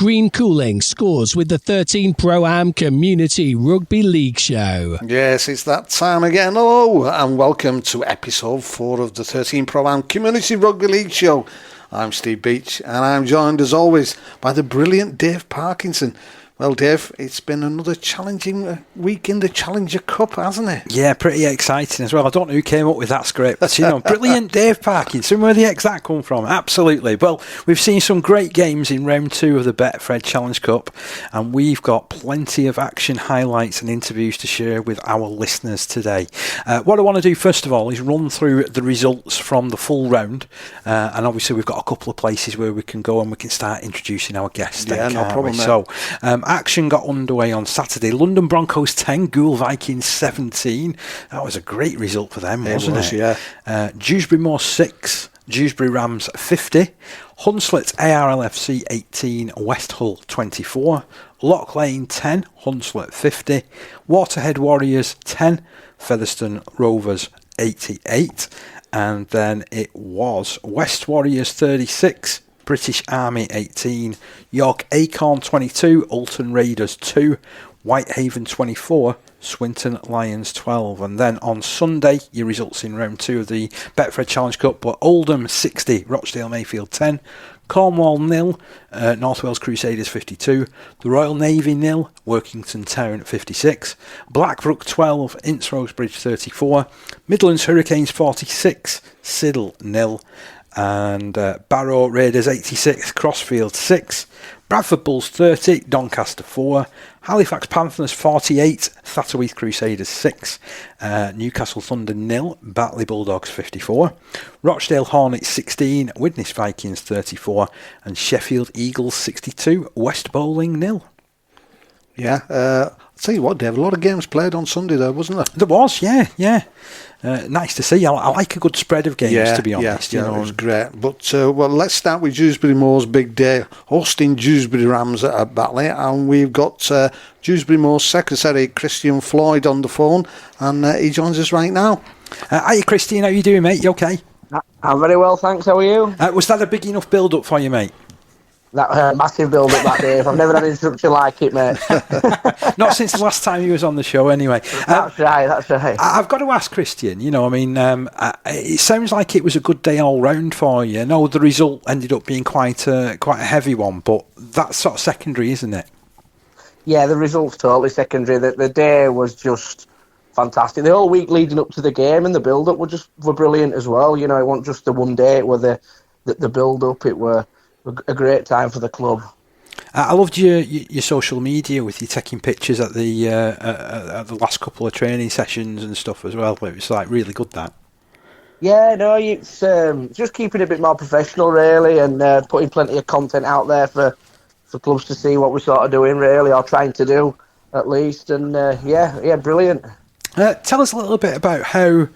Green Cooling scores with the 13 Pro-Am Community Rugby League Show. Yes, it's that time again. Hello and welcome to episode 4 of the 13 Pro-Am Community Rugby League Show. I'm Steve Beech and I'm joined as always by the brilliant Dave Parkinson. Well, Dave, it's been another challenging week in the Challenger Cup, hasn't it? Yeah, pretty exciting as well. I don't know who came up with that script. Brilliant Dave Parkinson. Where the heck's that come from? Absolutely. Well, we've seen some great games in round 2 of the Betfred Challenge Cup, and we've got plenty of action highlights and interviews to share with our listeners today. What I want to do first of all is run through the results from the full round, and obviously we've got a couple of places where we can go and we can start introducing our guests. Yeah, no problem. So, action got underway on Saturday. London Broncos 10, Gould Vikings 17. That was a great result for them, wasn't it? Yeah. Dewsbury Moor 6, Dewsbury Rams 50. Hunslet ARLFC 18, West Hull 24. Lock Lane 10, Hunslet 50. Waterhead Warriors 10, Featherstone Rovers 88. And then it was West Warriors 36, British Army 18, York Acorn 22, Alton Raiders 2, Whitehaven 24, Swinton Lions 12. And then on Sunday, your results in round 2 of the Betfred Challenge Cup were Oldham 60, Rochdale Mayfield 10, Cornwall 0, North Wales Crusaders 52, the Royal Navy 0, Workington Town 56, Blackbrook 12, Ince Rose Bridge 34, Midlands Hurricanes 46, Siddle 0, and Barrow Raiders 86, Crossfield 6, Bradford Bulls 30, Doncaster 4, Halifax Panthers 48, Thatterweath Crusaders 6, Newcastle Thunder 0, Batley Bulldogs 54, Rochdale Hornets 16, Widnes Vikings 34, and Sheffield Eagles 62, West Bowling 0. Yeah, I'll tell you what, Dave, a lot of games played on Sunday there, wasn't there? There was, yeah. Nice to see. I like a good spread of games, to be honest. Yeah, it was great. But, well, let's start with Dewsbury Moor's big day, hosting Dewsbury Rams at Batley. And we've got Dewsbury Moor's secretary, Christian Floyd, on the phone. And he joins us right now. Hi, Christian. How you doing, mate? You okay? I'm very well, thanks. How are you? Was that a big enough build-up for you, mate? That massive build-up that day. I've never had an instructor like it, mate. Not since the last time he was on the show, anyway. That's right. I've got to ask Christian, it sounds like it was a good day all round for you. I know the result ended up being quite a heavy one, but that's sort of secondary, isn't it? Yeah, the result's totally secondary. The day was just fantastic. The whole week leading up to the game and the build-up were brilliant as well. You know, it wasn't just the one day, it was the build-up. It were a great time for the club. I loved your social media with you taking pictures at the last couple of training sessions and stuff as well. It was like really good, that. Yeah, no, it's just keeping it a bit more professional really, and putting plenty of content out there for clubs to see what we're sort of doing really, or trying to do at least. And yeah, brilliant. Tell us a little bit about how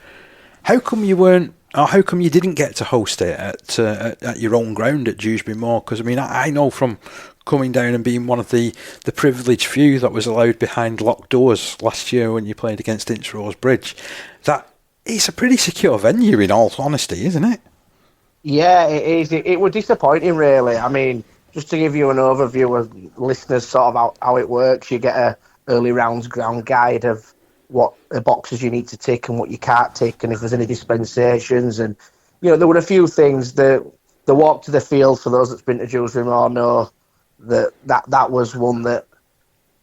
come you weren't, or how come you didn't get to host it at your own ground at Dewsbury Moor? Because, I mean, I know from coming down and being one of the privileged few that was allowed behind locked doors last year when you played against Ince Rose Bridge, that it's a pretty secure venue, in all honesty, isn't it? Yeah, it is. It was disappointing, really. I mean, just to give you an overview of listeners, sort of how it works, you get a early rounds ground guide of what the boxes you need to tick and what you can't tick, and if there's any dispensations. And there were a few things. The walk to the field, for those that's been to Dewsbury Moor know that was one that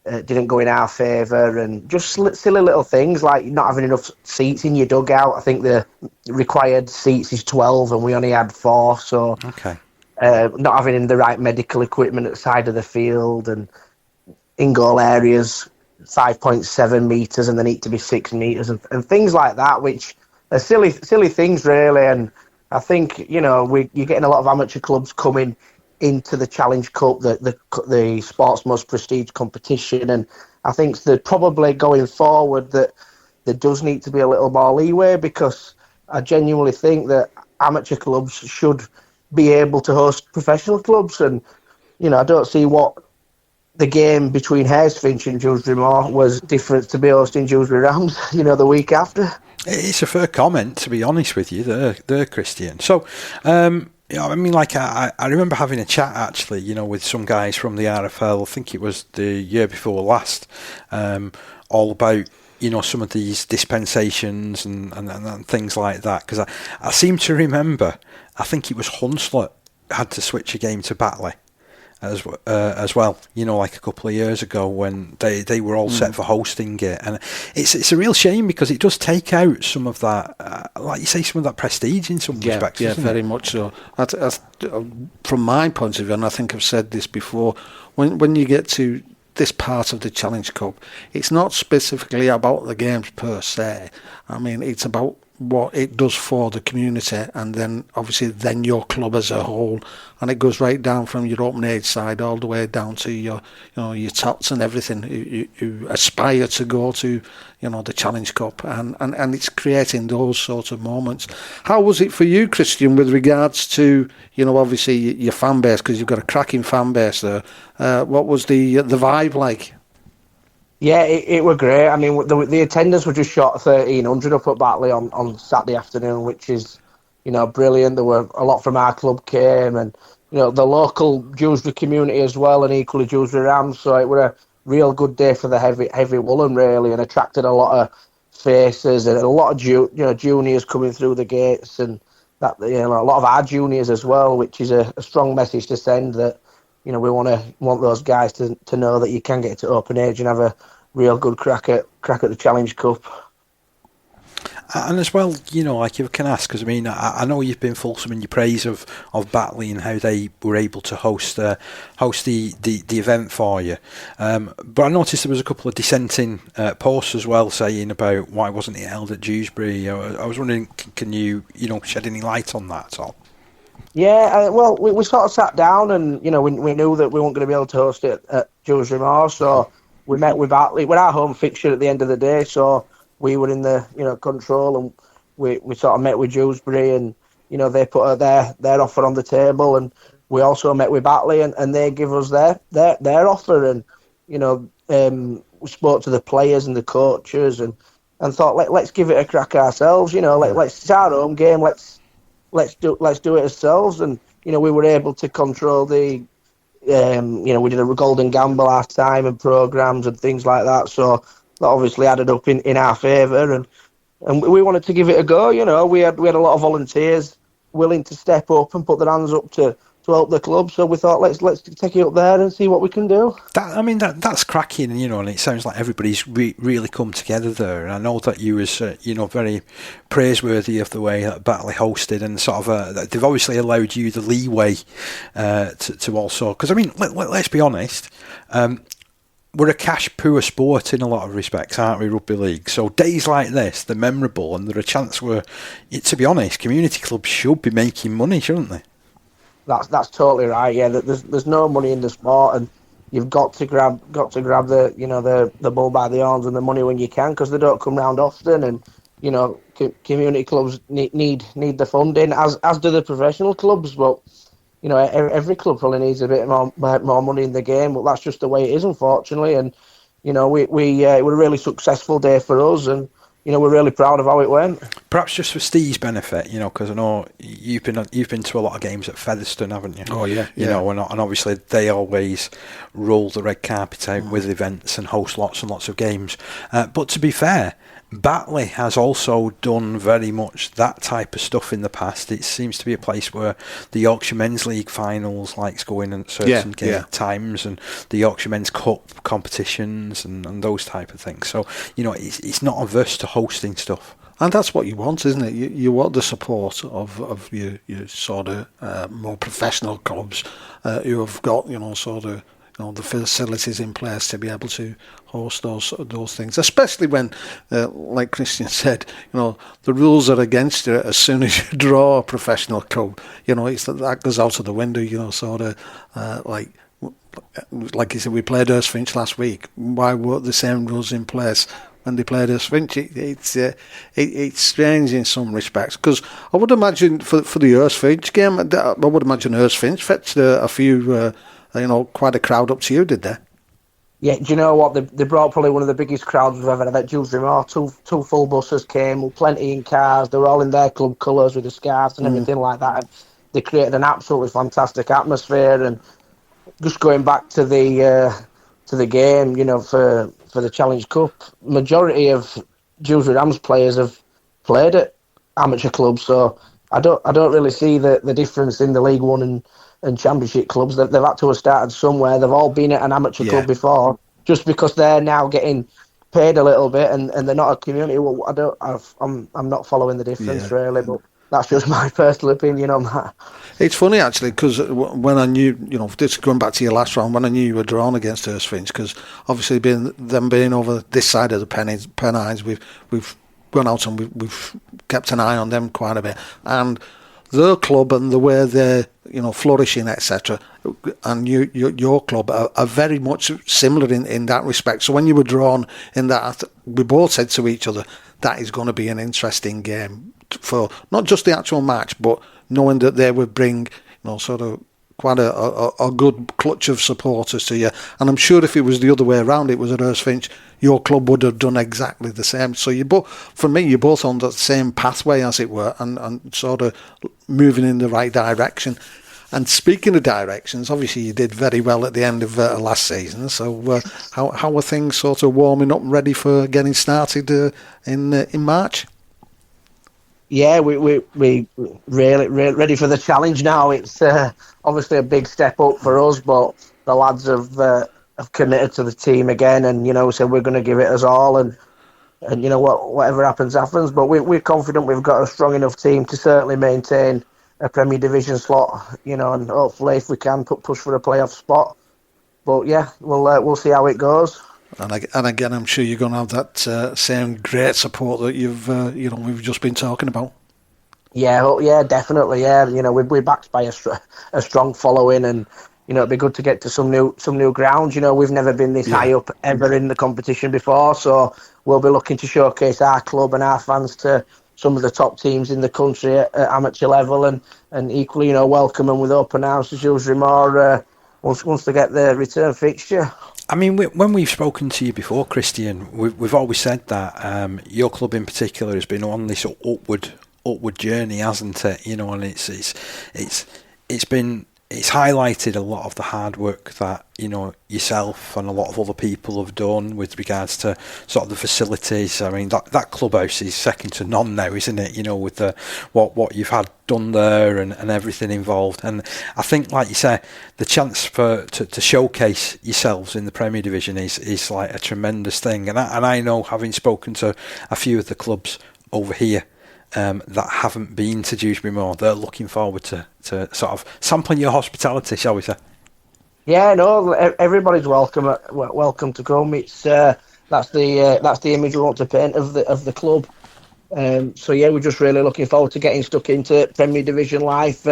didn't go in our favour, and just silly little things like not having enough seats in your dugout. I think the required seats is 12 and we only had 4, so okay. Not having the right medical equipment at the side of the field, and in-goal areas 5.7 metres and they need to be 6 metres, and things like that, which are silly things really. And I think you're getting a lot of amateur clubs coming into the Challenge Cup, the sport's most prestige competition, and I think that probably going forward that there does need to be a little more leeway, because I genuinely think that amateur clubs should be able to host professional clubs, and I don't see what the game between Haresfinch and Dewsbury Moor was different to be hosting Dewsbury Rams, the week after. It's a fair comment, to be honest with you, there, Christian. So, Yeah, I mean, like I remember having a chat actually, with some guys from the RFL. I think it was the year before last, all about some of these dispensations and things like that. Because I seem to remember, I think it was Hunslet had to switch a game to Batley as well, like a couple of years ago when they were all set for hosting it, and it's a real shame because it does take out some of that, like you say, some of that prestige in some respects. Yeah, very much so. From my point of view, and I think I've said this before, when you get to this part of the Challenge Cup, it's not specifically about the games per se. I mean, it's about what it does for the community, and then obviously then your club as a whole, and it goes right down from your open age side all the way down to your your tots and everything who aspire to go to the Challenge Cup, and it's creating those sort of moments. How was it for you, Christian, with regards to obviously your fan base, because you've got a cracking fan base there? What was the vibe like? Yeah, it were great. I mean, the attendance were just short of 1,300 up at Batley on Saturday afternoon, which is, brilliant. There were a lot from our club came, and the local Dewsbury community as well, and equally Dewsbury Rams. So it were a real good day for the heavy woolen, really, and attracted a lot of faces and a lot of juniors coming through the gates, and that a lot of our juniors as well, which is a strong message to send that. We want those guys to know that you can get to open age and have a real good crack at the Challenge Cup. And as well, like you can ask, because I mean, I know you've been fulsome in your praise of Batley and how they were able to host the event for you. But I noticed there was a couple of dissenting posts as well saying about why wasn't it held at Dewsbury. I was wondering, can you shed any light on that at all? Yeah, well, we sort of sat down and, we knew that we weren't going to be able to host it at Dewsbury Moor, so we met with Batley. We're our home fixture at the end of the day, so we were in the, control, and we sort of met with Dewsbury, and, they put their offer on the table, and we also met with Batley, and they give us their offer, and, we spoke to the players and the coaches, and thought, let's give it a crack ourselves, it's our home game, let's do it ourselves, and we were able to control the we did a golden gamble last time and programs and things like that, so that obviously added up in our favour, and we wanted to give it a go. We had a lot of volunteers willing to step up and put their hands up to help the club, so we thought let's take it up there and see what we can do. That's cracking, and it sounds like everybody's really come together there. And I know that you was very praiseworthy of the way that Batley hosted, and sort of they've obviously allowed you the leeway to also, because I mean, let's be honest. We're a cash poor sport in a lot of respects, aren't we, rugby league? So days like this, they're memorable, and they're a chance where, to be honest, community clubs should be making money, shouldn't they? That's totally right. Yeah, there's no money in the sport, and you've got to grab the the bull by the horns and the money when you can, because they don't come round often, and community clubs need the funding, as do the professional clubs. But every club probably needs a bit more money in the game, but that's just the way it is, unfortunately. And we were a really successful day for us, and we're really proud of how it went. Perhaps just for Steve's benefit, because I know you've been to a lot of games at Featherstone, haven't you? Oh yeah. And obviously they always roll the red carpet out with events and host lots and lots of games. But to be fair, Batley has also done very much that type of stuff in the past. It seems to be a place where the Yorkshire Men's League finals likes going at certain times, and the Yorkshire Men's Cup competitions and those type of things. So, it's not averse to hosting stuff. And that's what you want, isn't it? You want the support of your sort of more professional clubs who have got, sort of, the facilities in place to be able to host those things, especially when, like Christian said, the rules are against you as soon as you draw a professional club. That goes out of the window. Sort of like you said, we played Finch last week. Why weren't the same rules in place when they played Finch? It's strange in some respects, because I would imagine for the Finch game, I would imagine Finch fetched a few. Quite a crowd up to you, did they? Yeah, do you know what? They brought probably one of the biggest crowds we've ever had at Dewsbury Moor. Two full buses came, plenty in cars. They were all in their club colours with the scarves and everything like that. they created an absolutely fantastic atmosphere. And just going back to the game, for the Challenge Cup, majority of Dewsbury Rams players have played at amateur clubs, so I don't really see the difference in the League One and Championship clubs. They've had to have started somewhere. They've all been at an amateur club before, just because they're now getting paid a little bit and they're not a community. Well, I'm not following the difference really, but that's just my personal opinion on that. It's funny actually, because when I knew, this going back to your last round, when I knew you were drawn against Hurst Finch, because obviously being over this side of the Pennines, we've gone out and we've kept an eye on them quite a bit, and their club and the way they're flourishing, etc., and your club are very much similar in that respect. So when you were drawn in that, we both said to each other, that is going to be an interesting game for not just the actual match, but knowing that they would bring sort of quite a good clutch of supporters to you. And I'm sure if it was the other way around, it was at Hurst Finch, your club would have done exactly the same. So you're both on the same pathway, as it were, and sort of moving in the right direction. And speaking of directions, obviously you did very well at the end of last season. So how are things sort of warming up and ready for getting started in March? Yeah, we really ready for the challenge now. It's obviously a big step up for us, but the lads have committed to the team again, and said we're going to give it us all, and whatever happens. But we're confident we've got a strong enough team to certainly maintain a Premier Division slot, and hopefully if we can push for a playoff spot. But yeah, we'll see how it goes. And again, I'm sure you're going to have that same great support that we've just been talking about. Yeah, definitely. Yeah, we're backed by a strong following, and it'd be good to get to some new ground. We've never been this high up ever in the competition before, so we'll be looking to showcase our club and our fans to some of the top teams in the country at amateur level, and equally, welcome them with open arms to Dewsbury Moor once they get the return fixture. I mean, when we've spoken to you before, Christian, we've always said that your club in particular has been on this upward journey, hasn't it? And it's highlighted a lot of the hard work that yourself and a lot of other people have done with regards to sort of the facilities. I mean, that clubhouse is second to none now, isn't it? With the what you've had done there and everything involved. And I think, like you say, the chance to showcase yourselves in the Premier Division is like a tremendous thing. And I know, having spoken to a few of the clubs over here that haven't been to Dewsbury Moor, they're looking forward to sort of sampling your hospitality, shall we say? Yeah, no, everybody's welcome to come. It's that's the image we want to paint of the club. So yeah, we're just really looking forward to getting stuck into Premier Division life.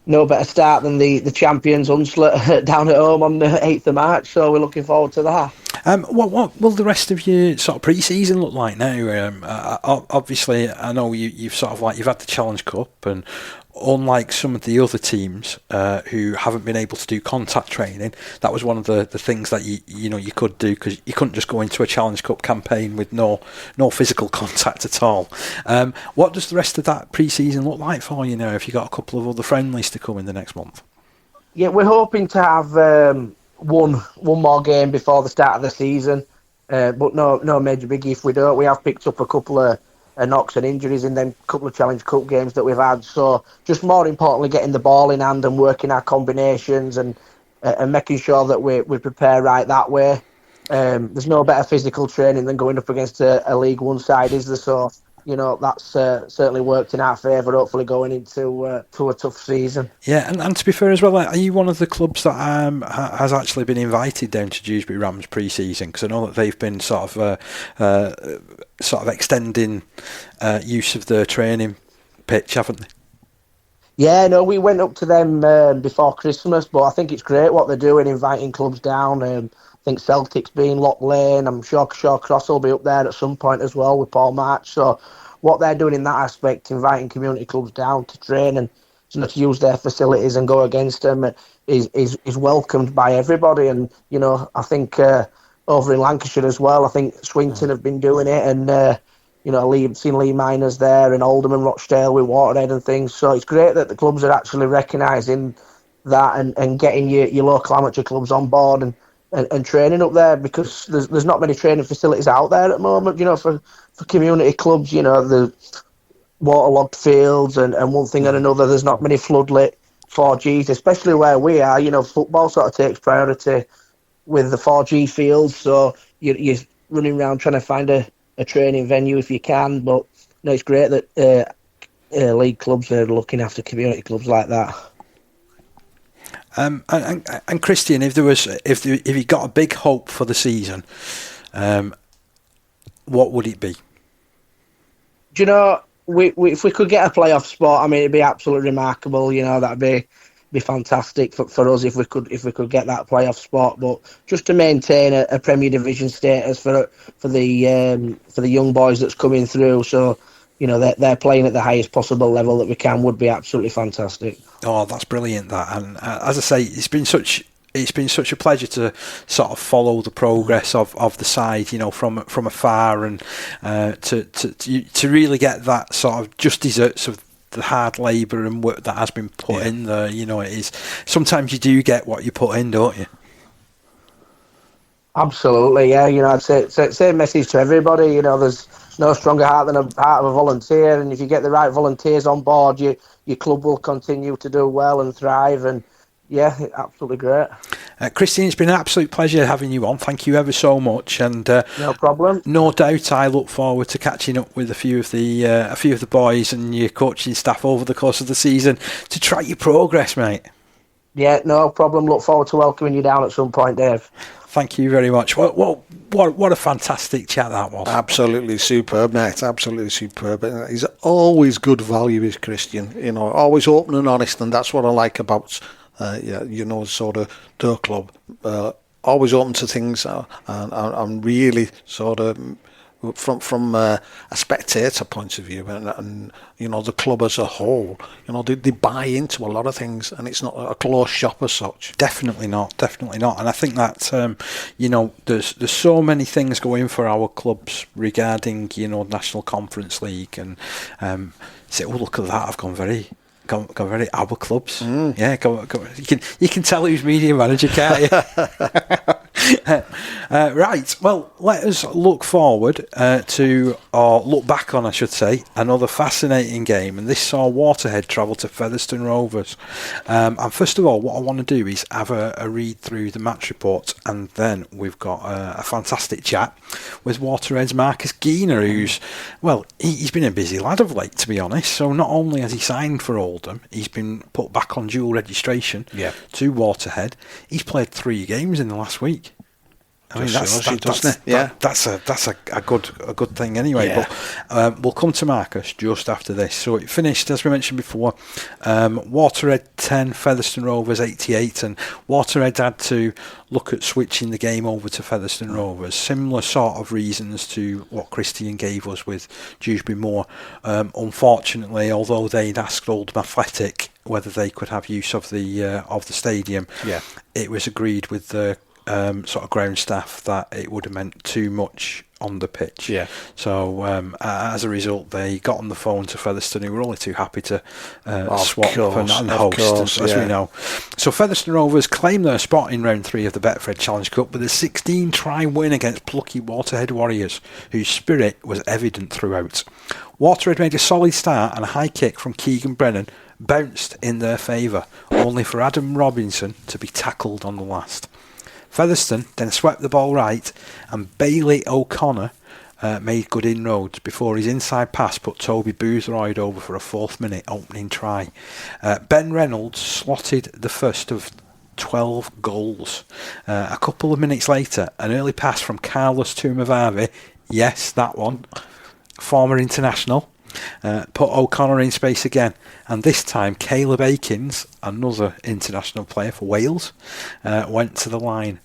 No better start than the champions Hunslet down at home on the 8th of March. So we're looking forward to that. What will the rest of your sort of pre-season look like now? Obviously, I know you've had the Challenge Cup, and unlike some of the other teams who haven't been able to do contact training, that was one of the things that you could do, because you couldn't just go into a Challenge Cup campaign with no physical contact at all. What does the rest of that pre-season look like for you now? Have you got a couple of other friendlies to come in the next month? Yeah, we're hoping to have one more game before the start of the season, but no major biggie if we don't. We have picked up a couple of knocks and injuries in them couple of Challenge Cup games that we've had, so just more importantly getting the ball in hand and working our combinations and making sure that we prepare right that way. There's no better physical training than going up against a League One side, is there? So that's certainly worked in our favour, hopefully going into a tough season. Yeah, and to be fair as well, are you one of the clubs that has actually been invited down to Dewsbury Rams pre-season? Because I know that they've been sort of extending use of the training pitch, haven't they? Yeah, no, we went up to them before Christmas, but I think it's great what they're doing, inviting clubs down. I think Celtic's been, Lock Lane, I'm sure Cross will be up there at some point as well with Paul March. So what they're doing in that aspect, inviting community clubs down to train and to use their facilities and go against them, is welcomed by everybody. And I think over in Lancashire as well, I think Swinton have been doing it, and seen Lee Miners there and Oldham and Rochdale with Waterhead and things. So it's great that the clubs are actually recognising that and getting your local amateur clubs on board and training up there, because there's not many training facilities out there at the moment, for community clubs, the waterlogged fields and one thing and another. There's not many floodlit 4Gs, especially where we are. Football sort of takes priority with the 4G fields, so you're running around trying to find a training venue if you can. But it's great that league clubs are looking after community clubs like that. And Christian, if you got a big hope for the season, what would it be? Do you know, if we could get a playoff spot, it'd be absolutely remarkable. That'd be fantastic for us if we could get that playoff spot. But just to maintain a Premier Division status for the young boys that's coming through, so they're playing at the highest possible level that we can, would be absolutely fantastic. Oh, that's brilliant! That, and as I say, it's been such a pleasure to sort of follow the progress of the side, from afar, and to really get that sort of just desserts of the hard labour and work that has been put in there. It is, sometimes you do get what you put in, don't you? Absolutely, yeah. I'd say same message to everybody. There's no stronger heart than a heart of a volunteer, and if you get the right volunteers on board, your club will continue to do well and thrive. And yeah, absolutely great. Christian, it's been an absolute pleasure having you on. Thank you ever so much, and no problem. No doubt, I look forward to catching up with a few of the boys and your coaching staff over the course of the season to track your progress, mate. Yeah, no problem. Look forward to welcoming you down at some point, Dave. Thank you very much. What a fantastic chat that was. Absolutely superb, mate. Absolutely superb. He's always good value, is Christian. Always open and honest, and that's what I like about sort of their club. Always open to things, and really sort of from a spectator point of view, and the club as a whole, they buy into a lot of things, and it's not a closed shop as such. Definitely not. And I think that there's so many things going for our clubs regarding National Conference League, and look at that, I've gone very our clubs. Yeah, go. You can tell who's media manager, can't you? Right, well, let us look forward look back on, I should say, another fascinating game, and this saw Waterhead travel to Featherstone Rovers. And first of all, what I want to do is have a read through the match report, and then we've got a fantastic chat with Waterhead's Marcus Geener, who's, he's been a busy lad of late, to be honest. So not only has he signed for Oldham, he's been put back on dual registration to Waterhead. He's played 3 games in the last week. That's a good thing anyway. Yeah. But we'll come to Marcus just after this. So it finished, as we mentioned before, Waterhead 10, Featherstone Rovers 88, and Waterhead had to look at switching the game over to Featherstone Rovers. Similar sort of reasons to what Christian gave us with Dewsbury Moor. Unfortunately, although they'd asked Oldham Athletic whether they could have use of the stadium, it was agreed with the sort of ground staff that it would have meant too much on the pitch. Yeah. So as a result, they got on the phone to Featherstone, who were only too happy to swap and host, as we know. So Featherstone Rovers claim their spot in round 3 of the Betfred Challenge Cup with a 16-try win against plucky Waterhead Warriors, whose spirit was evident throughout. Waterhead made a solid start, and a high kick from Keegan Brennan bounced in their favour, only for Adam Robinson to be tackled on the last. Featherstone then swept the ball right, and Bailey O'Connor made good inroads before his inside pass put Toby Boothroyd over for a 4th minute opening try. Ben Reynolds slotted the first of 12 goals. A couple of minutes later, an early pass from Carlos Tumavavi, yes, that one, former international, put O'Connor in space again, and this time Caleb Akins, another international player for Wales, went to the line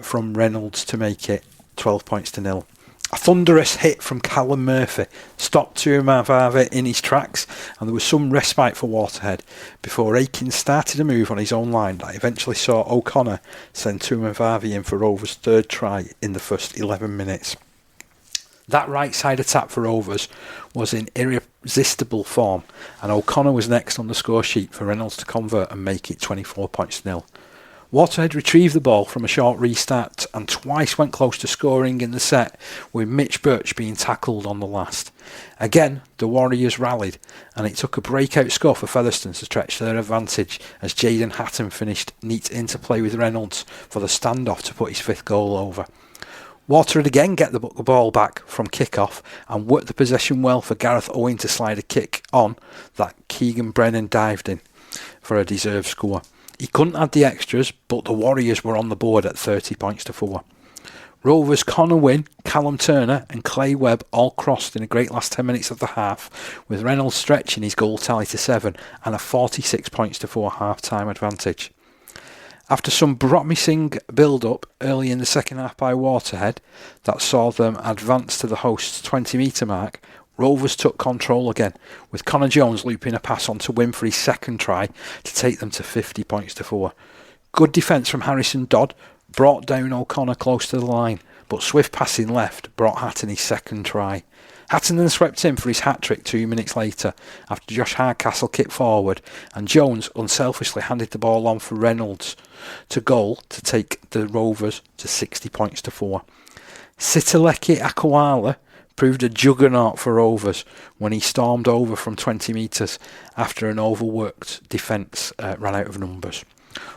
from Reynolds to make it 12 points to 0. A thunderous hit from Callum Murphy stopped Tuamavave in his tracks, and there was some respite for Waterhead before Akins started a move on his own line that eventually saw O'Connor send Tuamavave in for Rovers' 3rd try in the first 11 minutes. That right side attack for Rovers was in irresistible form, and O'Connor was next on the score sheet for Reynolds to convert and make it 24 points to 0. Waterhead retrieved the ball from a short restart and twice went close to scoring in the set, with Mitch Birch being tackled on the last. Again, the Warriors rallied, and it took a breakout score for Featherstone to stretch their advantage as Jaden Hatton finished neat interplay with Reynolds for the standoff to put his 5th goal over. Waterhead again get the ball back from kick-off and worked the possession well for Gareth Owen to slide a kick on that Keegan Brennan dived in for a deserved score. He couldn't add the extras, but the Warriors were on the board at 30 points to 4. Rovers' Connor Wynne, Callum Turner and Clay Webb all crossed in a great last 10 minutes of the half, with Reynolds stretching his goal tally to 7 and a 46 points to 4 half-time advantage. After some promising build-up early in the second half by Waterhead that saw them advance to the host's 20-metre mark, Rovers took control again, with Connor Jones looping a pass on to Wynne for his 2nd try to take them to 50 points to 4. Good defence from Harrison Dodd brought down O'Connor close to the line, but swift passing left brought Hatton his 2nd try. Hatton then swept in for his hat-trick 2 minutes later after Josh Hardcastle kicked forward, and Jones unselfishly handed the ball on for Reynolds to goal to take the Rovers to 60 points to 4. Sitaleki Akwala proved a juggernaut for Rovers when he stormed over from 20 metres after an overworked defence ran out of numbers.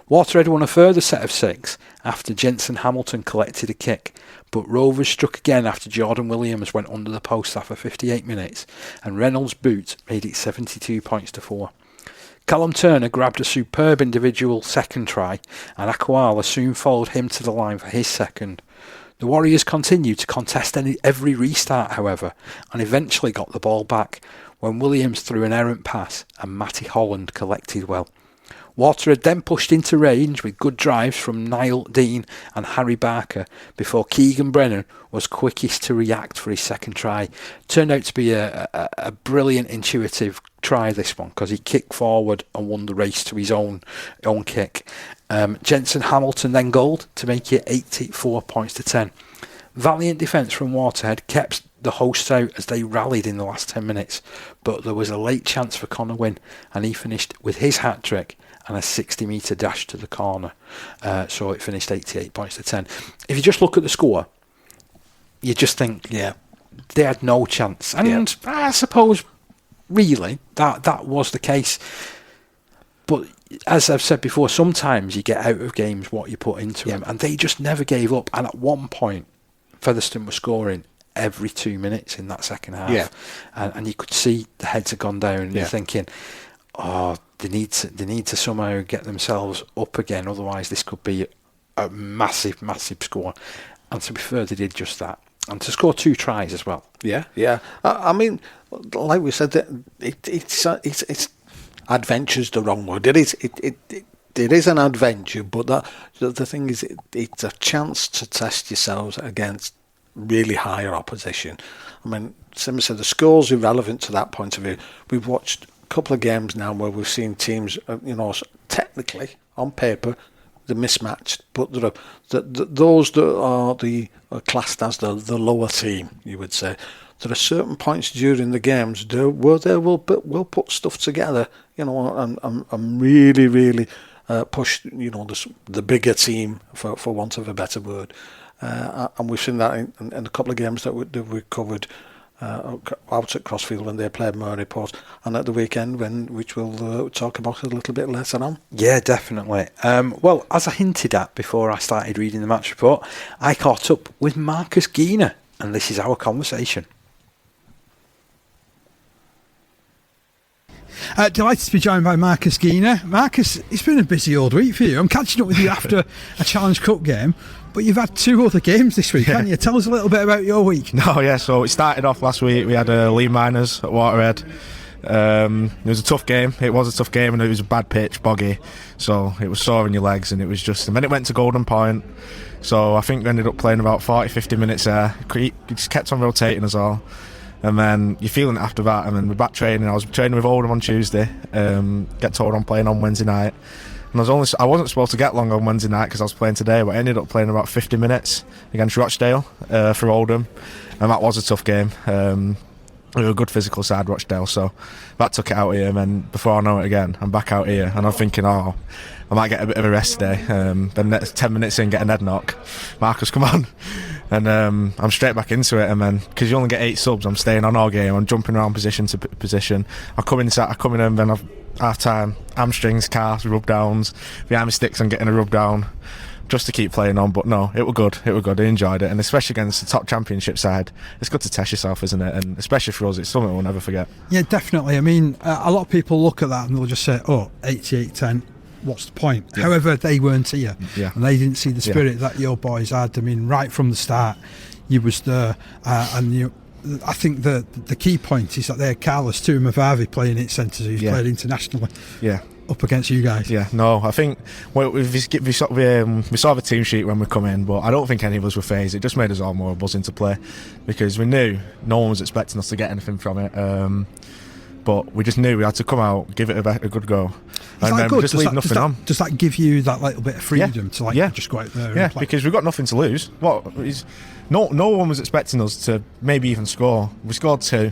Waterhead won a further set of 6 after Jensen Hamilton collected a kick, but Rovers struck again after Jordan Williams went under the post after 58 minutes, and Reynolds' boot made it 72 points to 4. Callum Turner grabbed a superb individual 2nd try, and Akwala soon followed him to the line for his 2nd. The Warriors continued to contest every restart, however, and eventually got the ball back when Williams threw an errant pass and Matty Holland collected well. Waterhead then pushed into range with good drives from Niall Dean and Harry Barker before Keegan Brennan was quickest to react for his 2nd try. Turned out to be a brilliant intuitive try, this one, because he kicked forward and won the race to his own kick. Jensen Hamilton then goaled to make it 84 points to 10. Valiant defence from Waterhead kept the hosts out as they rallied in the last 10 minutes, but there was a late chance for Connor Wynne, and he finished with his hat-trick and a 60-metre dash to the corner. So it finished 88 points to 10. If you just look at the score, you just think, yeah, they had no chance. And I suppose, really, that was the case. But as I've said before, sometimes you get out of games what you put into them, and they just never gave up. And at one point, Featherstone were scoring every 2 minutes in that second half, and you could see the heads had gone down, and you're thinking, oh, they need to somehow get themselves up again, otherwise this could be a massive score. And to be fair, they did just that, and to score 2 tries as well. I mean, like we said, it's adventure's the wrong word. It is an adventure, but the thing is, it's a chance to test yourselves against really higher opposition. I mean, Simon said the score's irrelevant to that point of view. We've watched a couple of games now where we've seen teams, technically on paper they're mismatched, but there are those that are classed as the lower team, you would say. There are certain points during the games where they will put stuff together, and really push, the bigger team, for want of a better word. And we've seen that in a couple of games that we covered out at Crossfield when they played Maryport, and at the weekend which we'll talk about a little bit later on. Yeah, definitely. Well, as I hinted at before I started reading the match report, I caught up with Marcus Geener, and this is our conversation. Delighted to be joined by Marcus Geener. Marcus, it's been a busy old week for you. I'm catching up with you after a Challenge Cup game, but you've had 2 other games this week, haven't you? Tell us a little bit about your week. So it started off last week. We had Lee Miners at Waterhead. It was a tough game. It was a tough game, and it was a bad pitch, boggy, so it was sore in your legs, and it was just. And then it went to Golden Point, so I think we ended up playing about 40-50 minutes there. He just kept on rotating us all. And then you're feeling it after that, and then we're back training. I was training with Oldham on Tuesday, get told I'm playing on Wednesday night. And I wasn't supposed to get long on Wednesday night because I was playing today, but I ended up playing about 50 minutes against Rochdale for Oldham. and that was a tough game. We were a good physical side, Rochdale, so that took it out here, and then before I know it again, I'm back out here, and I'm thinking, I might get a bit of a rest today. Then 10 minutes in, get an head knock. Marcus, come on. And I'm straight back into it, and then, because you only get 8 subs, I'm staying on all game, I'm jumping around position to position. I come in, then I've half time, hamstrings, calves, rub downs, behind my sticks, I'm getting a rub down. Just to keep playing on, but no, it were good. I enjoyed it, and especially against the top championship side, it's good to test yourself, isn't it? And especially for us, it's something we'll never forget. Yeah, definitely. I mean, a lot of people look at that and they'll just say, 88-10, what's the point? Yeah. However, they weren't here, and they didn't see the spirit that your boys had. I mean, right from the start, you was there, and you. I think the key point is that they had Carlos Mavavi playing at centres, who's played internationally. Yeah. Up against you guys. Yeah, no, I think we saw the team sheet when we come in, but I don't think any of us were phased. It just made us all more buzzing to play, because we knew no one was expecting us to get anything from it. But we just knew we had to come out, give it a good go, and then just leave nothing on. Does that give you that little bit of freedom to just go out there? And play? Because we've got nothing to lose. No one was expecting us to maybe even score. We scored 2.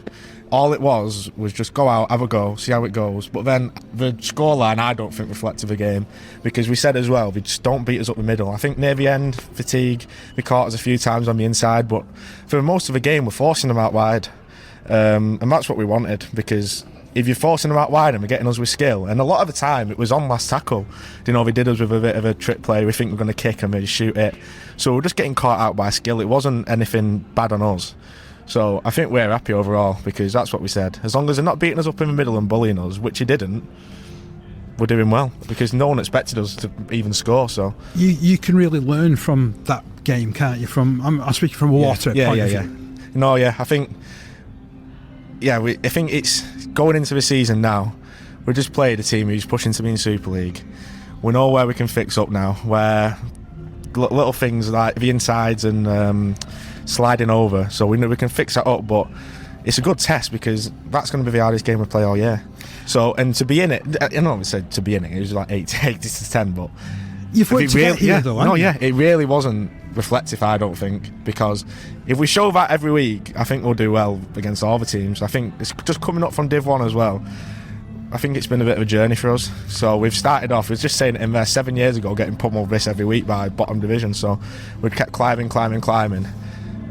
All it was just go out, have a go, see how it goes. But then the scoreline, I don't think reflected the game, because we said as well, we just don't beat us up the middle. I think near the end, fatigue, we caught us a few times on the inside, but for most of the game, we're forcing them out wide. And that's what we wanted, because if you're forcing them out wide and we're getting us with skill, and a lot of the time it was on last tackle, they did us with a bit of a trick play, we think we're going to kick and maybe shoot it. So we're just getting caught out by skill. It wasn't anything bad on us. So I think we're happy overall, because that's what we said. As long as they're not beating us up in the middle and bullying us, which he didn't, we're doing well, because no one expected us to even score. So you can really learn from that game, can't you? I'm speaking from a Waterhead point of view. No, I think it's going into the season now. We just played a team who's pushing to be in Super League. We know where we can fix up now, where little things like the insides and sliding over, so we know we can fix that up. But it's a good test, because that's going to be the hardest game we play all year. So, and to be in it, I know we said to be in it, it was like 80-10, but you've worked to get here though, haven't you? It really wasn't reflective, I don't think, because if we show that every week, I think we'll do well against all the teams. I think it's just coming up from Div 1 as well. I think it's been a bit of a journey for us. So we've started off, we was just saying it in there 7 years ago, getting pummeled this every week by bottom division. So we've kept climbing,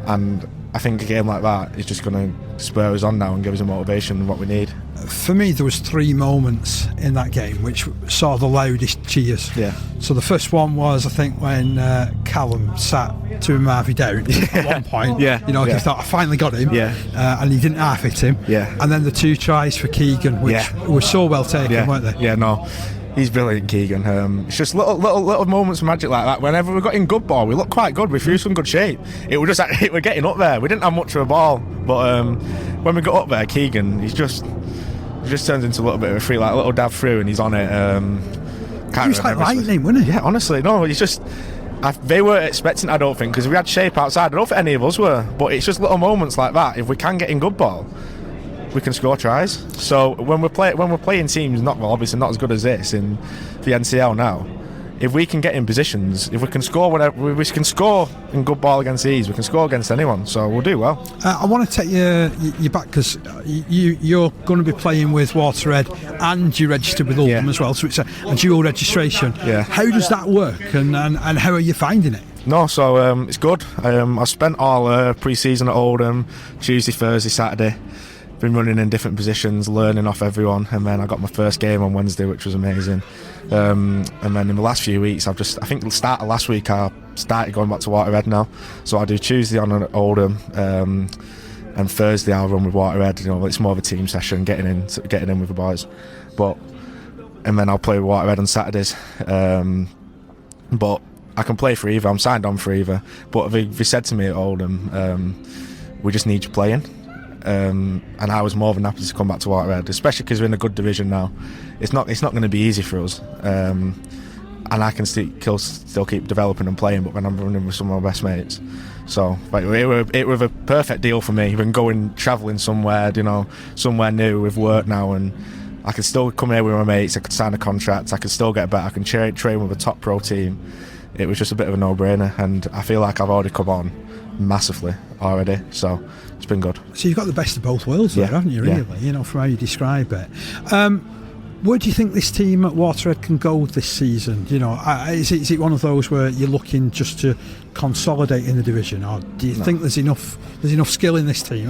and I think a game like that is just going to spur us on now and give us a motivation and what we need. For me, there was 3 moments in that game which saw the loudest cheers. Yeah. So the first one was, I think, when Kallem sat Marvy down at one point. He thought, I finally got him. And he didn't half hit him. And then the 2 tries for Keegan, which were so well taken, weren't they? Yeah, no. He's brilliant, Keegan. It's just little moments of magic like that. Whenever we got in good ball, we looked quite good. We threw some good shape. We're getting up there. We didn't have much of a ball, but when we got up there, Keegan, he just turns into a little bit of a free, like a little dab through, and he's on it. He was like lightning, wasn't he? Yeah, honestly, no. He's just. They weren't expecting, I don't think, because we had shape outside. I don't think any of us were, but it's just little moments like that. If we can get in good ball, we can score tries. So when we're playing teams obviously not as good as this in the NCL now, if we can get in positions, if we can score we can score in good ball against these, we can score against anyone. So we'll do well. I want to take you back, because you're going to be playing with Waterhead and you registered with Oldham as well, so it's a dual registration. How does that work, and how are you finding it? No, so it's good. I spent all pre-season at Oldham, Tuesday, Thursday, Saturday. Been running in different positions, learning off everyone, and then I got my first game on Wednesday, which was amazing. And then in the last few weeks, I think the start of last week I started going back to Waterhead now. So I do Tuesday on at Oldham, and Thursday I'll run with Waterhead. It's more of a team session, getting in with the boys. And then I'll play with Waterhead on Saturdays. But I can play for either. I'm signed on for either. But they said to me at Oldham, we just need you playing. And I was more than happy to come back to Waterhead, especially because we're in a good division now. It's not going to be easy for us, and I can still keep developing and playing, but when I'm running with some of my best mates, so it was a perfect deal for me. Even travelling somewhere, somewhere new with work now, and I could still come here with my mates. I could sign a contract. I could still get better. I can train with a top pro team. It was just a bit of a no-brainer, and I feel like I've already come on massively already, so it's been good. So you've got the best of both worlds there, haven't you, really? You know, from how you describe it. Where do you think this team at Waterhead can go this season? You know, is it one of those where you're looking just to consolidate in the division, or do you think there's enough skill in this team?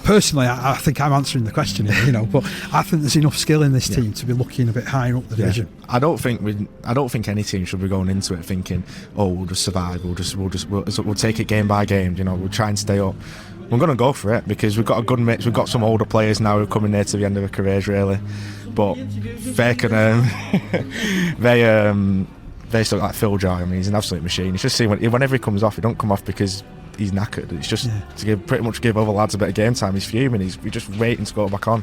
Personally, I think I'm answering the question here, you know, but I think there's enough skill in this team to be looking a bit higher up the division. I don't think any team should be going into it thinking, oh, we'll just survive, we'll take it game by game, you know, we'll try and stay up. We're going to go for it because we've got a good mix. We've got some older players now who are coming near to the end of their careers, really. But they still like Phil Joy. I mean, he's an absolute machine. It's just see whenever he comes off, he don't come off because he's knackered. It's just to pretty much give other lads a bit of game time. He's fuming. We're just waiting to go back on.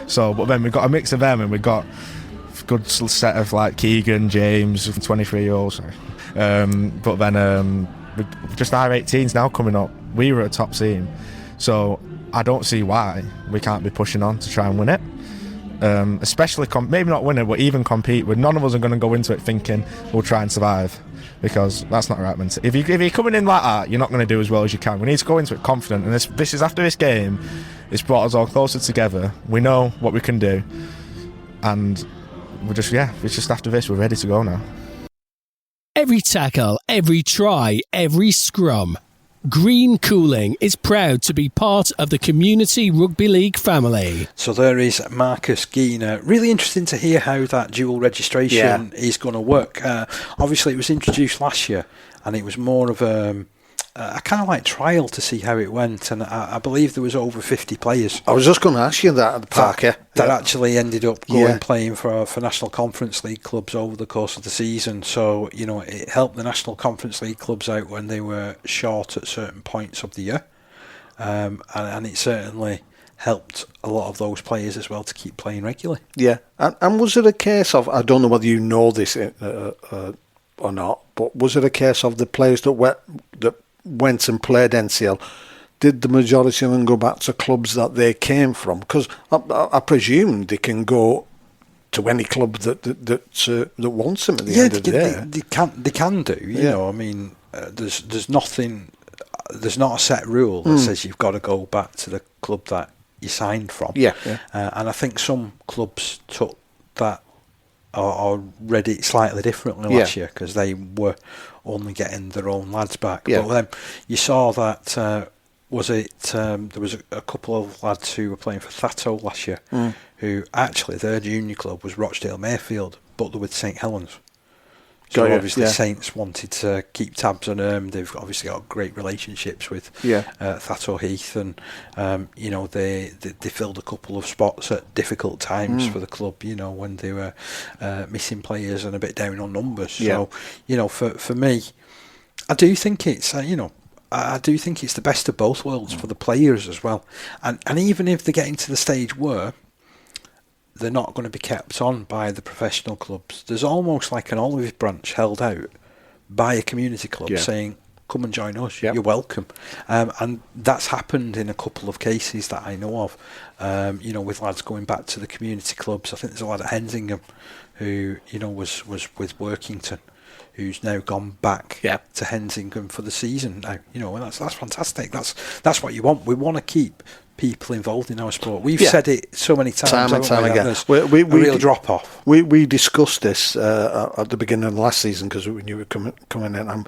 So, but then we've got a mix of them, and we've got a good set of like Keegan, James, 23-year-olds. But then just our 18s now coming up. We were a top team, so I don't see why we can't be pushing on to try and win it. Especially maybe not win it, but even compete. With none of us are going to go into it thinking we'll try and survive, because that's not right mentality. If you're coming in like that, you're not going to do as well as you can. We need to go into it confident, and this is after this game. It's brought us all closer together. We know what we can do, and it's just after this we're ready to go now. Every tackle, every try, every scrum. Green Cooling is proud to be part of the Community Rugby League family. So there is Marcus Geener. Really interesting to hear how that dual registration is going to work. Obviously, it was introduced last year, and it was more of a kind of like trial to see how it went. And I believe there was over 50 players. I was just going to ask you that at the park, that actually ended up going playing for National Conference League clubs over the course of the season. So, you know, it helped the National Conference League clubs out when they were short at certain points of the year. And it certainly helped a lot of those players as well to keep playing regularly. Yeah. And was it a case of, I don't know whether you know this or not, but was it a case of the players that went and played NCL, did the majority of them go back to clubs that they came from? Because I presume they can go to any club that wants them at the end of the day. They can do. You know, I mean, there's nothing. There's not a set rule that says you've got to go back to the club that you signed from. And I think some clubs took that or read it slightly differently last year, because they were only getting their own lads back. But you saw that there was a couple of lads who were playing for Thatto last year, who actually their junior club was Rochdale Mayfield, but they're with St Helens. So obviously Saints wanted to keep tabs on them. They've obviously got great relationships with Thatto Heath, and you know, they filled a couple of spots at difficult times for the club, you know, when they were missing players and a bit down on numbers. So, you know, for me, I do think it's I do think it's the best of both worlds for the players as well. And even if they're getting to the stage where they're not going to be kept on by the professional clubs, there's almost like an olive branch held out by a community club saying, come and join us, you're welcome. And that's happened in a couple of cases that I know of, you know, with lads going back to the community clubs. I think there's a lad at Hensingham who, you know, was with Workington, who's now gone back to Hensingham for the season now. You know, and that's fantastic. That's what you want. We want to keep people involved in our sport. We've said it so many times, time and time again. There's a real drop off. We discussed this at the beginning of the last season, because when you were coming in,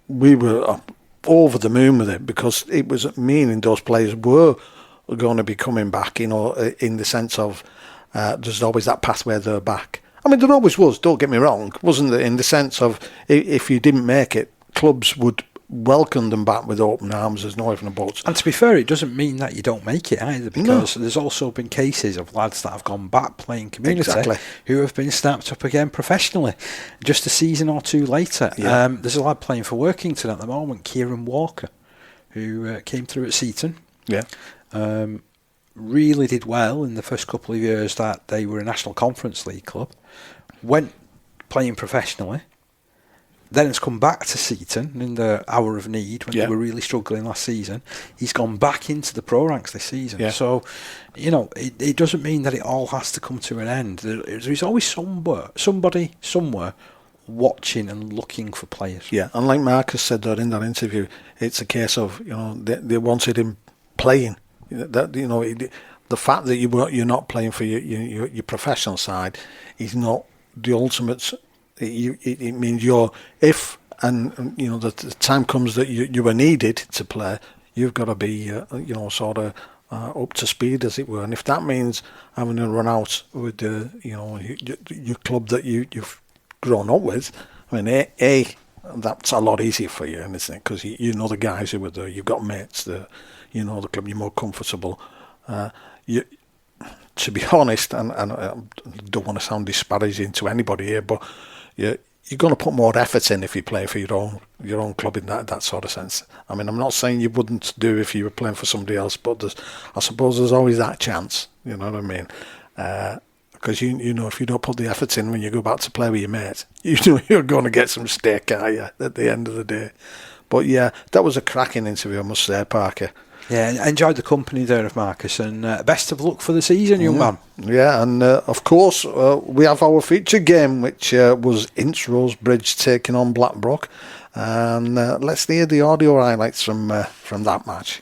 we were over the moon with it, because it was meaning those players were going to be coming back. You know, in the sense of there's always that pathway they're back. I mean, there always was. Don't get me wrong, wasn't there? In the sense of if you didn't make it, clubs would welcome them back with open arms. There's no ifs and buts. And to be fair, it doesn't mean that you don't make it either, because there's also been cases of lads that have gone back playing community who have been snapped up again professionally just a season or two later. There's a lad playing for Workington at the moment, Kieran Walker, who came through at Seaton. Really did well in the first couple of years that they were a National Conference League club, went playing professionally, then has come back to Seaton in the hour of need when they were really struggling last season. He's gone back into the pro ranks this season. So, you know, it doesn't mean that it all has to come to an end. There's always somebody somewhere watching and looking for players. Yeah, and like Marcus said there in that interview, it's a case of, they wanted him playing. That, the fact that you're not playing for your professional side is not the ultimate. It means if the time comes that you were needed to play, you've got to be sort of up to speed, as it were. And if that means having to run out with your club that you've grown up with, I mean, that's a lot easier for you, isn't it? Because you know the guys who were there, you've got mates there, you know the club, you're more comfortable. To be honest, and I don't want to sound disparaging to anybody here, but you're going to put more effort in if you play for your own club in that sort of sense. I mean, I'm not saying you wouldn't do if you were playing for somebody else, but I suppose there's always that chance. You know what I mean? Because you know, if you don't put the effort in when you go back to play with your mates, you know you're going to get some steak, are you, at the end of the day? But yeah, that was a cracking interview, I must say, Parker. Yeah, I enjoyed the company there of Marcus, and best of luck for the season, young man. Yeah, and of course we have our featured game, which was Ince Rose Bridge taking on Blackbrook, and let's hear the audio highlights from that match.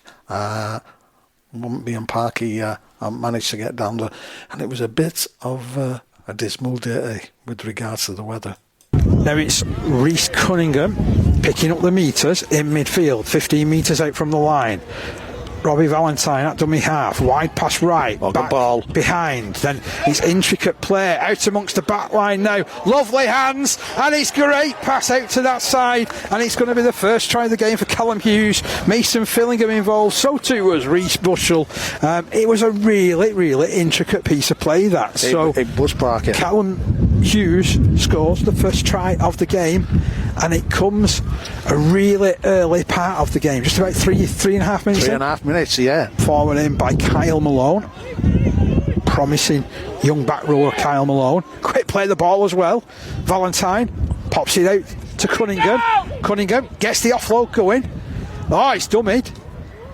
Me and Parky managed to get down there, and it was a bit of a dismal day with regards to the weather. Now it's Reece Cunningham picking up the metres in midfield, 15 metres out from the line. Robbie Valentine at dummy half, wide pass right, back ball behind, then it's intricate play out amongst the back line now, lovely hands, and it's great pass out to that side, and it's going to be the first try of the game for Callum Hughes. Mason Fillingham involved, so too was Reece Bushell. It was a really, really intricate piece of play, that. So it was Parker. Callum Hughes scores the first try of the game, and it comes a really early part of the game, just about three and a half minutes. 3.5 minutes, yeah. Forward in by Kyle Malone, promising young back rower Kyle Malone. Quick play the ball as well. Valentine pops it out to Cunningham. Cunningham gets the offload going. Oh, it's dummied.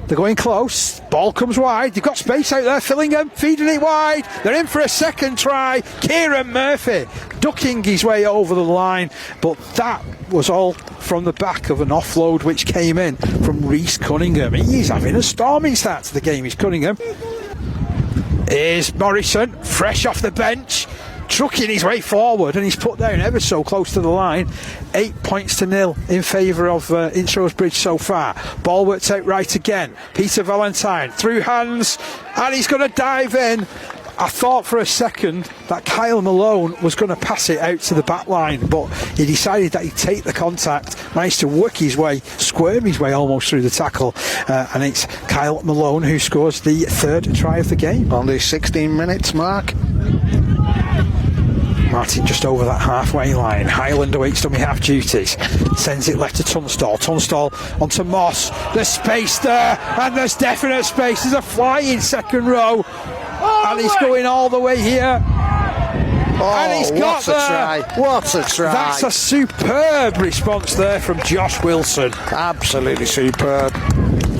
They're going close. Ball comes wide. They've got space out there. Fillingham feeding it wide. They're in for a second try. Kieran Murphy ducking his way over the line. But that was all from the back of an offload which came in from Reece Cunningham. He's having a storming start to the game. He's Cunningham. Here's Morrison, fresh off the bench, trucking his way forward, and he's put down ever so close to the line. 8-0 in favour of Ince Rose Bridge so far. Ball worked out right again. Peter Valentine through hands, and he's going to dive in. I thought for a second that Kyle Malone was going to pass it out to the back line, but he decided that he'd take the contact, managed to work his way, squirm his way almost through the tackle, and it's Kyle Malone who scores the third try of the game. On the 16 minutes mark. Martin just over that halfway line. Highland awaits dummy half duties. Sends it left to Tunstall. Tunstall onto Moss. There's space there, and there's definite space. There's a flying second row, and he's going all the way here. And he's got try. What a try. That's a superb response there from Josh Wilson. Absolutely superb.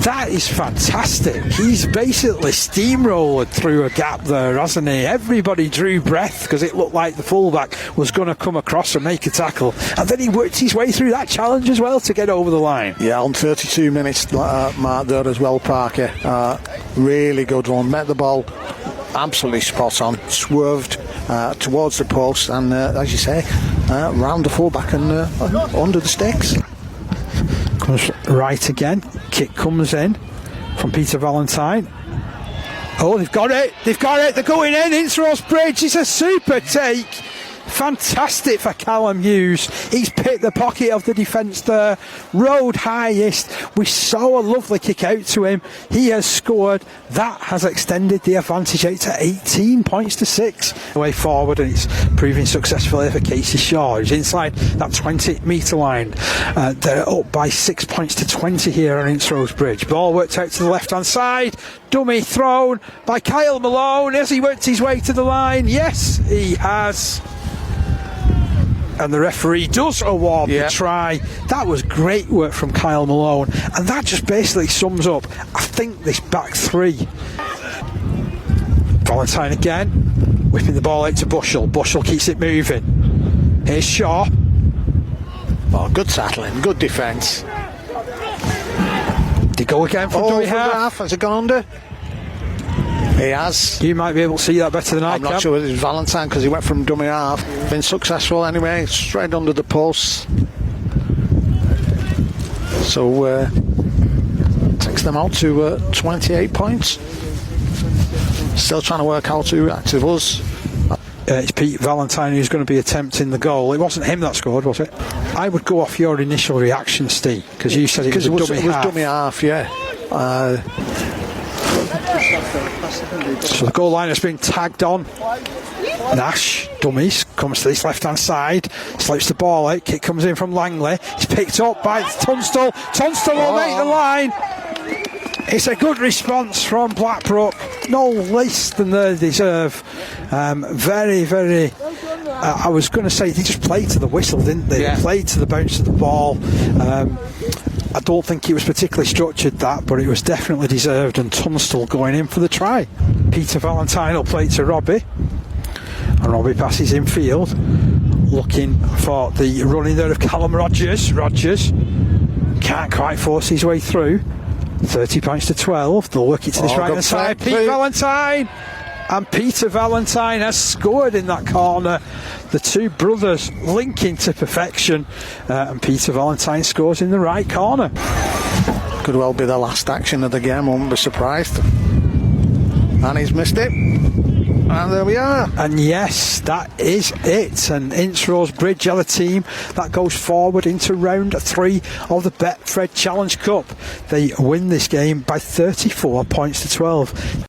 That is fantastic. He's basically steamrolled through a gap there, hasn't he? Everybody drew breath because it looked like the fullback was going to come across and make a tackle. And then he worked his way through that challenge as well to get over the line. Yeah, on 32 minutes mark there as well, Parker. Really good one. Met the ball absolutely spot on. Swerved towards the post and, as you say, round the fullback and under the sticks. Comes right again. Kick comes in from Peter Valentine. Oh, they've got it. They're going in. Ince Rose Bridge. It's a super take. Fantastic for Callum Hughes. He's picked the pocket of the defence there. Road highest. We saw a lovely kick out to him. He has scored. That has extended the advantage out to 18 points to 6. Way forward, and it's proving successful here for Casey Shaw. He's inside that 20-metre line. They're up by 6 points to 20 here on Ince Rose Bridge. Ball worked out to the left-hand side. Dummy thrown by Kyle Malone. Has he worked his way to the line? Yes, he has. And the referee does award the try. That was great work from Kyle Malone, and that just basically sums up, I think, this back three. Valentine again, whipping the ball out to Bushell. Bushell keeps it moving. Here's Shaw. Oh, good tackling, good defence. Did he go again for dummy half? Has it gone under? He has. You might be able to see that better than I I'm can. not sure it was Valentine because he went from dummy half. Been successful anyway, straight under the post. So takes them out to 28 points. Still trying to work out who active was. It's Pete Valentine who's going to be attempting the goal. It wasn't him that scored, was it? I would go off your initial reaction, Steve, because you said it was dummy half. Dummy half, yeah. So the goal line has been tagged on. Nash, dummies, comes to this left-hand side, slips the ball out, kick comes in from Langley, it's picked up by Tunstall. Tunstall will make the line. It's a good response from Blackbrook, no less than they deserve. Very, very, I was going to say, they just played to the whistle, didn't they? Yeah. They played to the bounce of the ball. I don't think it was particularly structured, that, but it was definitely deserved, and Tunstall going in for the try. Peter Valentine will play to Robbie, and Robbie passes in field, looking for the running there of Kallem Rodgers. Rodgers can't quite force his way through. 30 points to 12. They'll work it to this right-hand side. Pete Valentine, and Peter Valentine has scored in that corner. The two brothers linking to perfection, and Peter Valentine scores in the right corner. Could well be the last action of the game, I wouldn't be surprised. And he's missed it. And there we are. And yes, that is it. And Ince Rose Bridge are the team that goes forward into round 3 of the Betfred Challenge Cup. They win this game by 34 points to 12.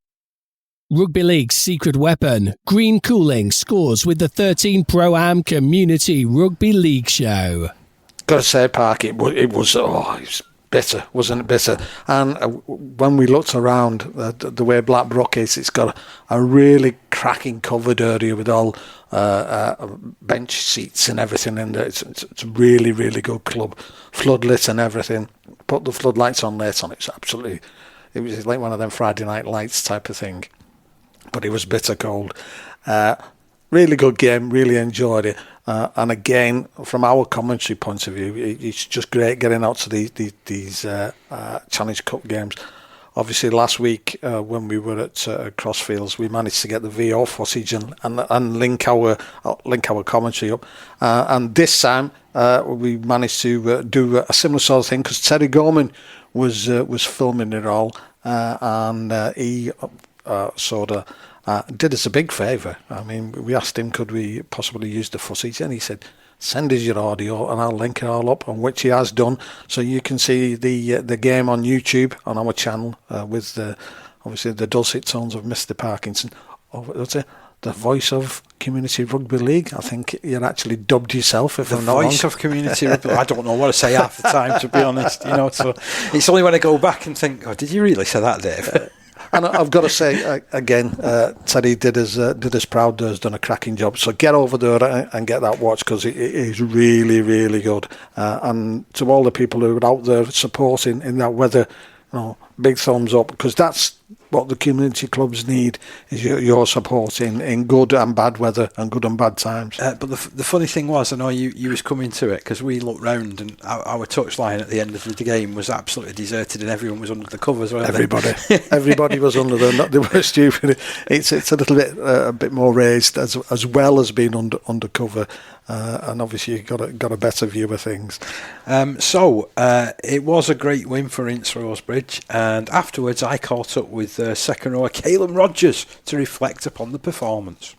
Rugby League's secret weapon, Green Cooling, scores with the 13 Pro-Am Community Rugby League show. Got to say, Park, it was bitter, wasn't it bitter? And when we looked around the way Blackbrook is, it's got a really cracking covered area with all bench seats and everything in there. It's a really, really good club. Floodlit and everything. Put the floodlights on late on it. It was like one of them Friday night lights type of thing. But it was bitter cold. Really good game, really enjoyed it. And again, from our commentary point of view, it's just great getting out to these Challenge Cup games. Obviously, last week when we were at Crossfields, we managed to get the VO footage and link our commentary up. And this time, we managed to do a similar sort of thing because Terry Gorman was filming it all, and he sort of. Did us a big favour. I mean, we asked him, could we possibly use the footage? And he said, send us your audio and I'll link it all up, on which he has done. So you can see the game on YouTube, on our channel, with obviously the dulcet tones of Mr. Parkinson. The voice of Community Rugby League. I think you're actually dubbed yourself, if I'm not wrong. The voice of Community Rugby League. I don't know what to say half the time, to be honest. So it's only when I go back and think, did you really say that, Dave? And I've got to say again, Teddy did us proud. Has done a cracking job. So get over there and get that watch because it is really, really good. And to all the people who are out there supporting in that weather, big thumbs up, because that's what the community clubs need, is your support in good and bad weather and good and bad times. But the funny thing was, I know you was coming to it, because we looked round and our touchline at the end of the game was absolutely deserted and everyone was under the covers. Everybody was under there. They were stupid. It's a little bit a bit more raised as well as being under cover. And obviously you got a better view of things. So it was a great win for Ince Rose Bridge, and afterwards I caught up with second rower Kallem Rodgers to reflect upon the performance.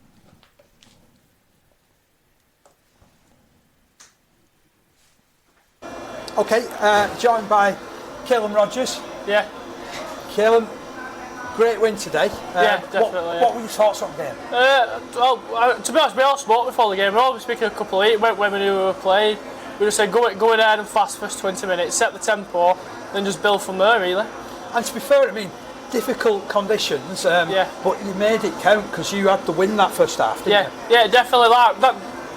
Okay, joined by Kallem Rodgers. Yeah. Kallem, great win today. Yeah, definitely. What were your thoughts on the game? To be honest, we all spoke before the game. We all speaking a couple of it when we knew we were playing. We just said go in hard and fast first 20 minutes, set the tempo, then just build from there, really. And to be fair, I mean, difficult conditions, but you made it count because you had to win that first half, didn't you? Yeah, definitely.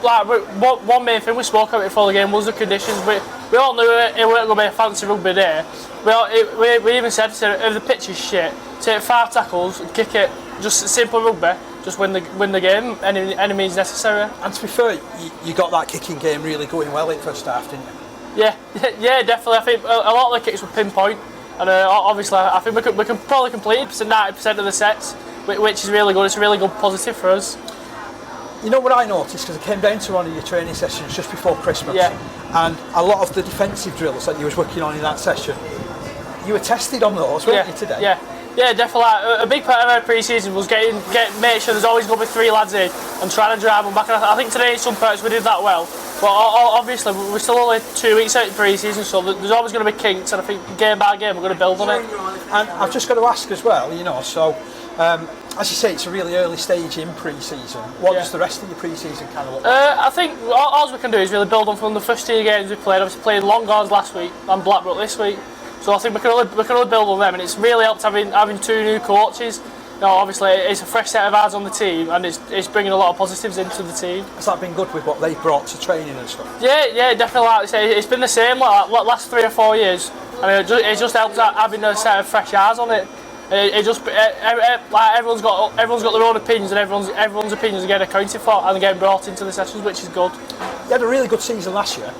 One main thing we spoke about before the game was the conditions. We all knew it weren't going to be a fancy rugby day. We even said if the pitch is shit, take 5 tackles, kick it, just simple rugby, just win the game any means necessary. And to be fair, you got that kicking game really going well in first half, didn't you? Yeah, definitely. I think a lot of the kicks were pinpoint, and obviously I think we can probably complete 90% of the sets, which is really good. It's a really good positive for us. You know what I noticed, because I came down to one of your training sessions just before Christmas, yeah. And a lot of the defensive drills that you was working on in that session, you were tested on those, weren't you, today? Yeah, definitely. A big part of our pre-season was make sure there's always going to be 3 lads in and trying to drive them back. And I think today in some parts we did that well. But obviously we're still only 2 weeks out in pre-season, so there's always going to be kinks, and I think game by game we're going to build on it. And I've just got to ask as well, so as you say, it's a really early stage in pre-season. What does the rest of your pre-season kind of look like? I think all we can do is really build on from the first 2 games we played. Obviously played Longars last week and Blackbrook this week. So I think we can only build on them, and it's really helped having 2 new coaches. Obviously it's a fresh set of eyes on the team, and it's bringing a lot of positives into the team. Has that been good with what they've brought to training and stuff? Yeah, definitely. Like I say, it's been the same like last 3 or 4 years, and it just helps having a set of fresh eyes on it. Like everyone's got their own opinions, and everyone's opinions are getting accounted for and getting brought into the sessions, which is good. You had a really good season last year.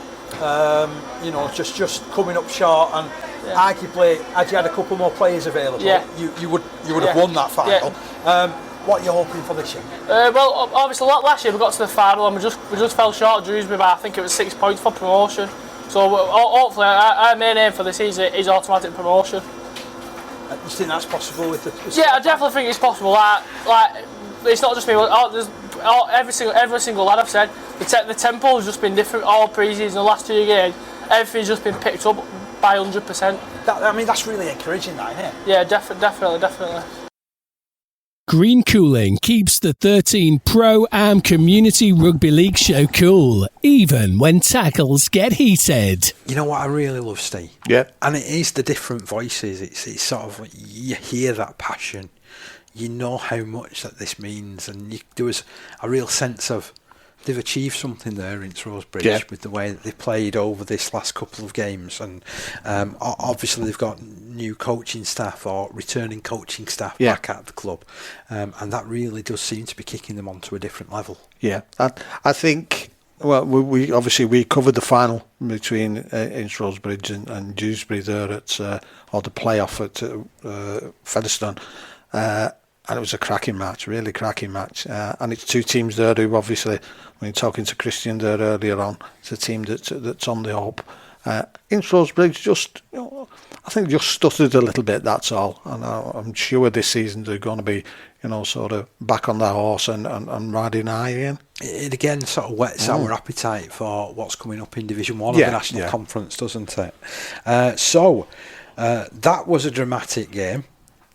Just coming up short, and arguably, had you had a couple more players available, you would have won that final. What are you hoping for this year? Well, obviously last year we got to the final and we just fell short of Dewsbury by, I think it was 6 points for promotion. So hopefully our main aim for the season is automatic promotion. You think that's possible with the? I definitely think it's possible. Like it's not just me. Every single lad I've said, the tempo has just been different all pre-season. The last 2 games, everything's just been picked up by 100%. That's really encouraging, that, isn't it? Yeah, definitely. Green Cooling keeps the 13 Pro-Am Community Rugby League show cool, even when tackles get heated. You know what I really love, Steve? Yeah. And it is the different voices. It's sort of, you hear that passion. You know how much that this means. And there was a real sense of they've achieved something there in Ince Rose Bridge with the way that they played over this last couple of games. And obviously they've got new coaching staff or returning coaching staff back at the club. And that really does seem to be kicking them onto a different level. Yeah, I think, well, we covered the final between Ince Rose Bridge and Dewsbury there or the playoff at Featherstone. And it was a cracking match, really cracking match. And it's 2 teams there who obviously, when you're talking to Christian there earlier on, it's a team that's on the up. Ince Rose Bridge I think just stuttered a little bit, that's all. And I'm sure this season they're going to be, sort of back on their horse and riding high again. It again sort of whets our appetite for what's coming up in Division 1 of the National Conference, doesn't it? So that was a dramatic game.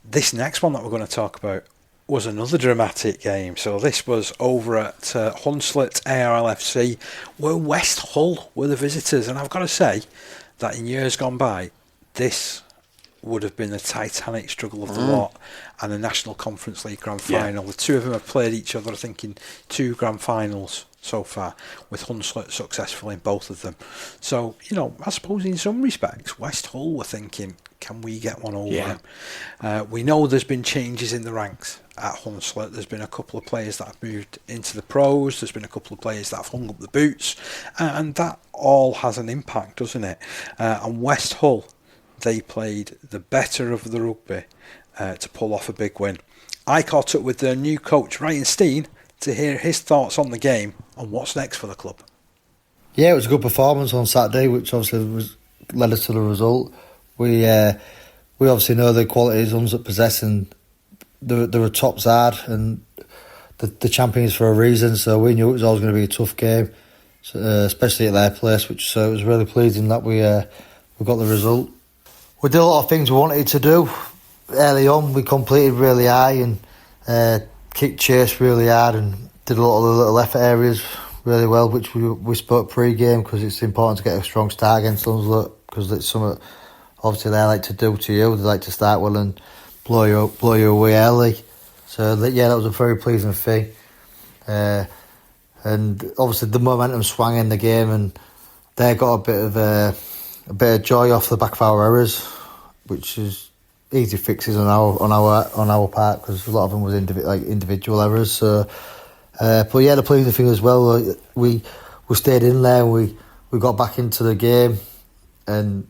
This next one that we're going to talk about was another dramatic game. So this was over at Hunslet ARLFC, where West Hull were the visitors. And I've got to say that in years gone by, this would have been the titanic struggle of the lot and the National Conference League Grand Final. The 2 of them have played each other, I think, in 2 Grand Finals so far, with Hunslet successful in both of them. So, I suppose in some respects, West Hull were thinking, can we get one over them? We know there's been changes in the ranks at Hunslet. There's been a couple of players that have moved into the pros. There's been a couple of players that have hung up the boots. And that all has an impact, doesn't it? And West Hull, they played the better of the rugby to pull off a big win. I caught up with their new coach, Ryan Steen, to hear his thoughts on the game and what's next for the club. Yeah, it was a good performance on Saturday, which obviously led us to the result. We obviously know the qualities Hunslet possess, and they're a top side, and the champions for a reason. So we knew it was always going to be a tough game, especially at their place. So it was really pleasing that we got the result. We did a lot of things we wanted to do early on. We completed really high and kicked chase really hard, and did a lot of the little effort areas really well, which we spoke pre-game, because it's important to get a strong start against Hunslet, because it's something obviously they like to do to you. They like to start well and blow you away early. So that was a very pleasing thing. And obviously the momentum swung in the game, and they got a bit of joy off the back of our errors, which is easy fixes on our part, because a lot of them was individual errors. So, but yeah, the pleasing thing as well, we stayed in there. We got back into the game, and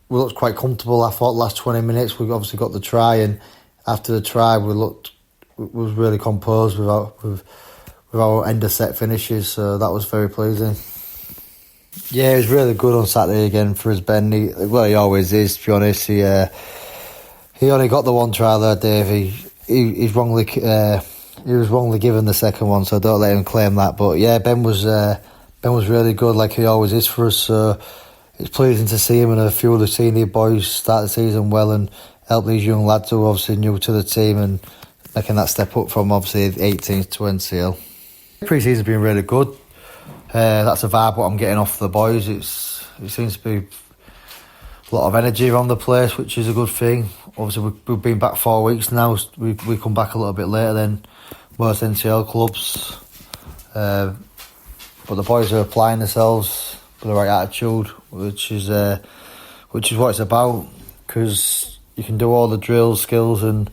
we looked quite comfortable. I thought the last 20 minutes we obviously got the try, and after the try we was really composed with our end of set finishes. So that was very pleasing. Yeah, it was really good on Saturday again for us, Ben. He always is, to be honest. He only got the one try there, Dave. He was wrongly given the second one, so don't let him claim that. But yeah, Ben was really good, like he always is for us. So it's pleasing to see him and a few of the senior boys start the season well and help these young lads who are obviously new to the team and making that step up from obviously 18 to NCL. Pre-season's been really good. That's a vibe what I'm getting off the boys. It seems to be a lot of energy around the place, which is a good thing. Obviously we've been back 4 weeks now. We come back a little bit later than most NCL clubs, but the boys are applying themselves with the right attitude, which is what it's about. Because you can do all the drills, skills, and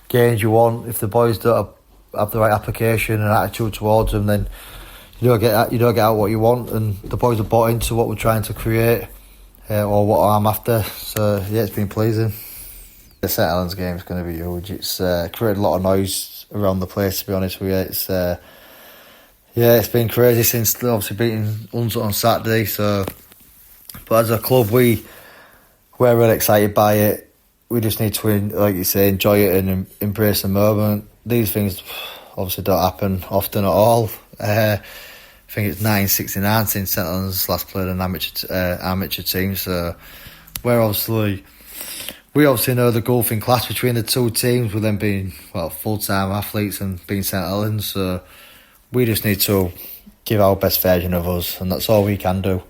games you want. If the boys don't have the right application and attitude towards them, then you don't get out what you want. And the boys have bought into what we're trying to create, or what I'm after. So yeah, it's been pleasing. The St Helens game is going to be huge. It's created a lot of noise around the place, to be honest with you. It's been crazy since obviously beating Hunslet on Saturday. So, but as a club, we're really excited by it. We just need to, like you say, enjoy it and embrace the moment. These things obviously don't happen often at all. I think it's 1969 since St Helens last played an amateur team. So we obviously know the golfing clash between the two teams, with them being full-time athletes and being St Helens. So we just need to give our best version of us, and that's all we can do.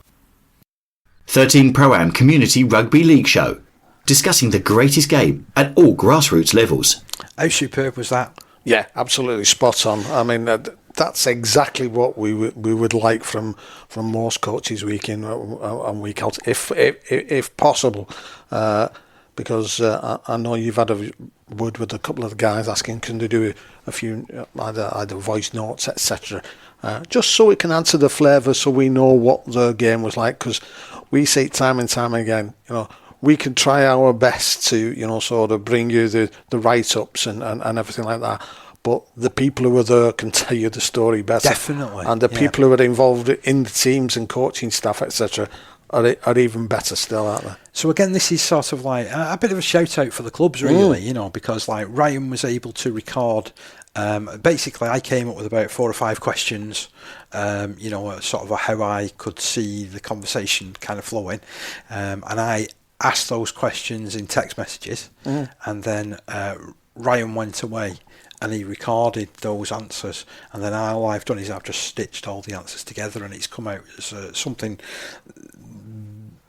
13 Pro-Am Community Rugby League Show, discussing the greatest game at all grassroots levels. How superb was that? Yeah, absolutely spot on. I mean, that's exactly what we would like from most coaches week in and week out, if possible. Because I know you've had a word with a couple of the guys asking, can they do a few either voice notes, etc. Just so we can answer the flavour, so we know what the game was like. Because we say time and time again, we can try our best to, sort of bring you the write-ups and everything like that. But the people who are there can tell you the story better. Definitely. And the people who are involved in the teams and coaching staff, etc., are even better still, aren't they? So again, this is sort of like a bit of a shout out for the clubs, really, because like Ryan was able to record. Basically, I came up with about 4 or 5 questions, sort of how I could see the conversation kind of flowing, and I asked those questions in text messages, and then Ryan went away and he recorded those answers, and then all I've done is I've just stitched all the answers together, and it's come out as something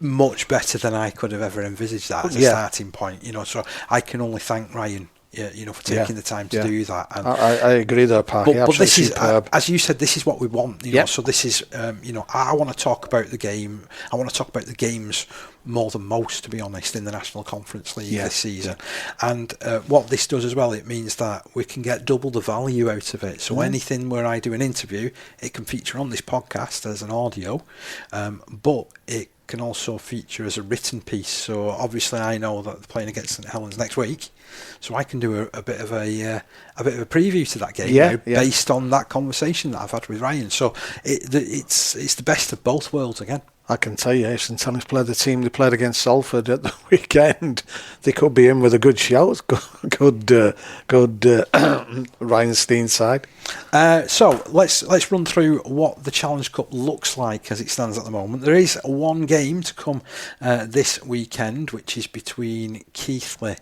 much better than I could have ever envisaged that as a starting point. So I can only thank Ryan, for taking the time to do that. And I agree there, Parky. But this is, as you said, this is what we want. So this is, I want to talk about the game. I want to talk about the games more than most, to be honest, in the National Conference League this season. And what this does as well, it means that we can get double the value out of it. So anything where I do an interview, it can feature on this podcast as an audio, but it can also feature as a written piece. So obviously I know that they're playing against St Helens next week, so I can do a bit of a preview to that game based on that conversation that I've had with Ryan. So it's the best of both worlds again. I can tell you, if St Helens played the team they played against Salford at the weekend, they could be in with a good shout. Good Ryan Steen side. So let's run through what the Challenge Cup looks like as it stands at the moment. There is one game to come this weekend, which is between Keighley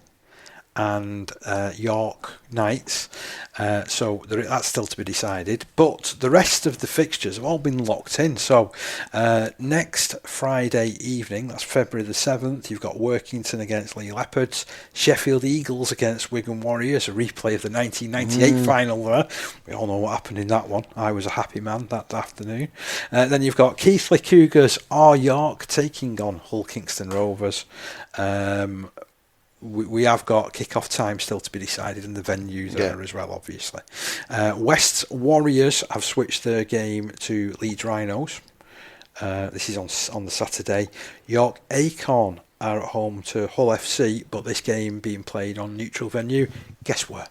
and York Knights. So that's still to be decided. But the rest of the fixtures have all been locked in. So next Friday evening, that's February the 7th, you've got Workington against Lee Leopards, Sheffield Eagles against Wigan Warriors, a replay of the 1998 final there. We all know what happened in that one. I was a happy man that afternoon. Then you've got Keighley Cougars or York taking on Hull Kingston Rovers. we have got kick-off time still to be decided and the venue there as well, obviously. West's Warriors have switched their game to Leeds Rhinos. This is on the Saturday. York Acorn are at home to Hull FC, but this game being played on neutral venue. Guess where?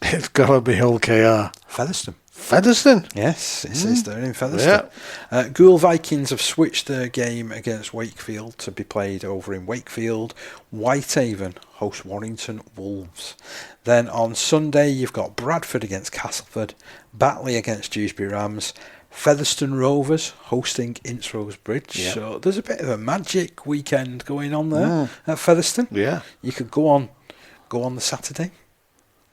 It's got to be Hull KR. Featherstone. Featherstone? Yes, it is. They're in Featherstone. Yeah. Goole Vikings have switched their game against Wakefield to be played over in Wakefield. Whitehaven host Warrington Wolves. Then on Sunday, you've got Bradford against Castleford, Batley against Dewsbury Rams, Featherstone Rovers hosting Ince Rose Bridge. Yep. So there's a bit of a magic weekend going on there at Featherstone. Yeah. You could go on the Saturday,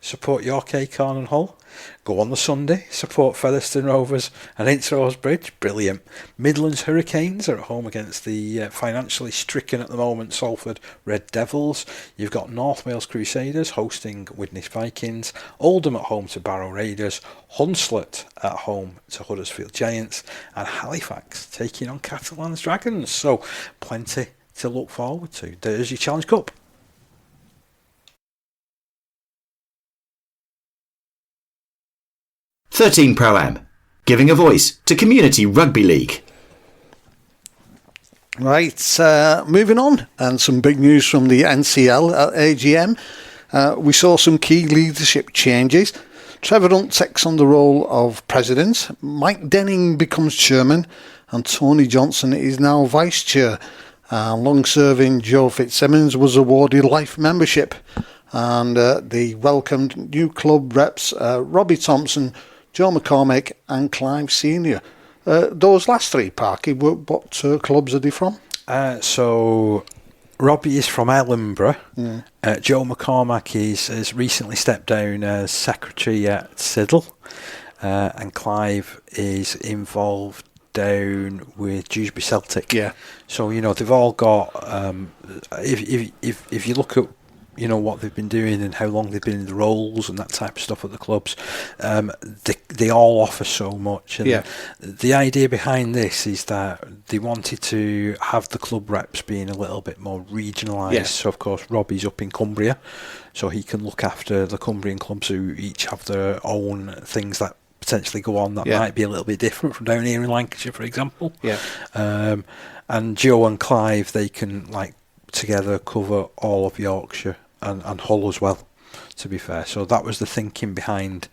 support York Acorn and Hull. Go on the Sunday, support Featherstone Rovers and Ince Rose Bridge. Brilliant. Midlands Hurricanes are at home against the financially stricken at the moment Salford Red Devils. You've got North Wales Crusaders hosting Widnes Vikings. Oldham at home to Barrow Raiders. Hunslet at home to Huddersfield Giants. And Halifax taking on Catalans Dragons. So plenty to look forward to. There's your Challenge Cup. 13 Pro-Am, giving a voice to Community Rugby League. Right, moving on, and some big news from the NCL AGM. We saw some key leadership changes. Trevor Hunt takes on the role of president. Mike Denning becomes chairman, and Tony Johnson is now vice chair. Long-serving Joe Fitzsimmons was awarded life membership, and they welcomed new club reps Robbie Thompson, Joe McCormick and Clive Senior. Those last three, Parky, what clubs are they from? So Robbie is from Ellenborough. Joe McCormack has recently stepped down as secretary at Siddle, and Clive is involved down with Dewsbury Celtic. Yeah. So they've all got. If you look at what they've been doing and how long they've been in the roles and that type of stuff at the clubs, they all offer so much. And the idea behind this is that they wanted to have the club reps being a little bit more regionalised. Yeah. So of course Robbie's up in Cumbria, so he can look after the Cumbrian clubs who each have their own things that potentially go on that might be a little bit different from down here in Lancashire, for example. And Joe and Clive, they can together cover all of Yorkshire and Hull as well, to be fair. So that was the thinking behind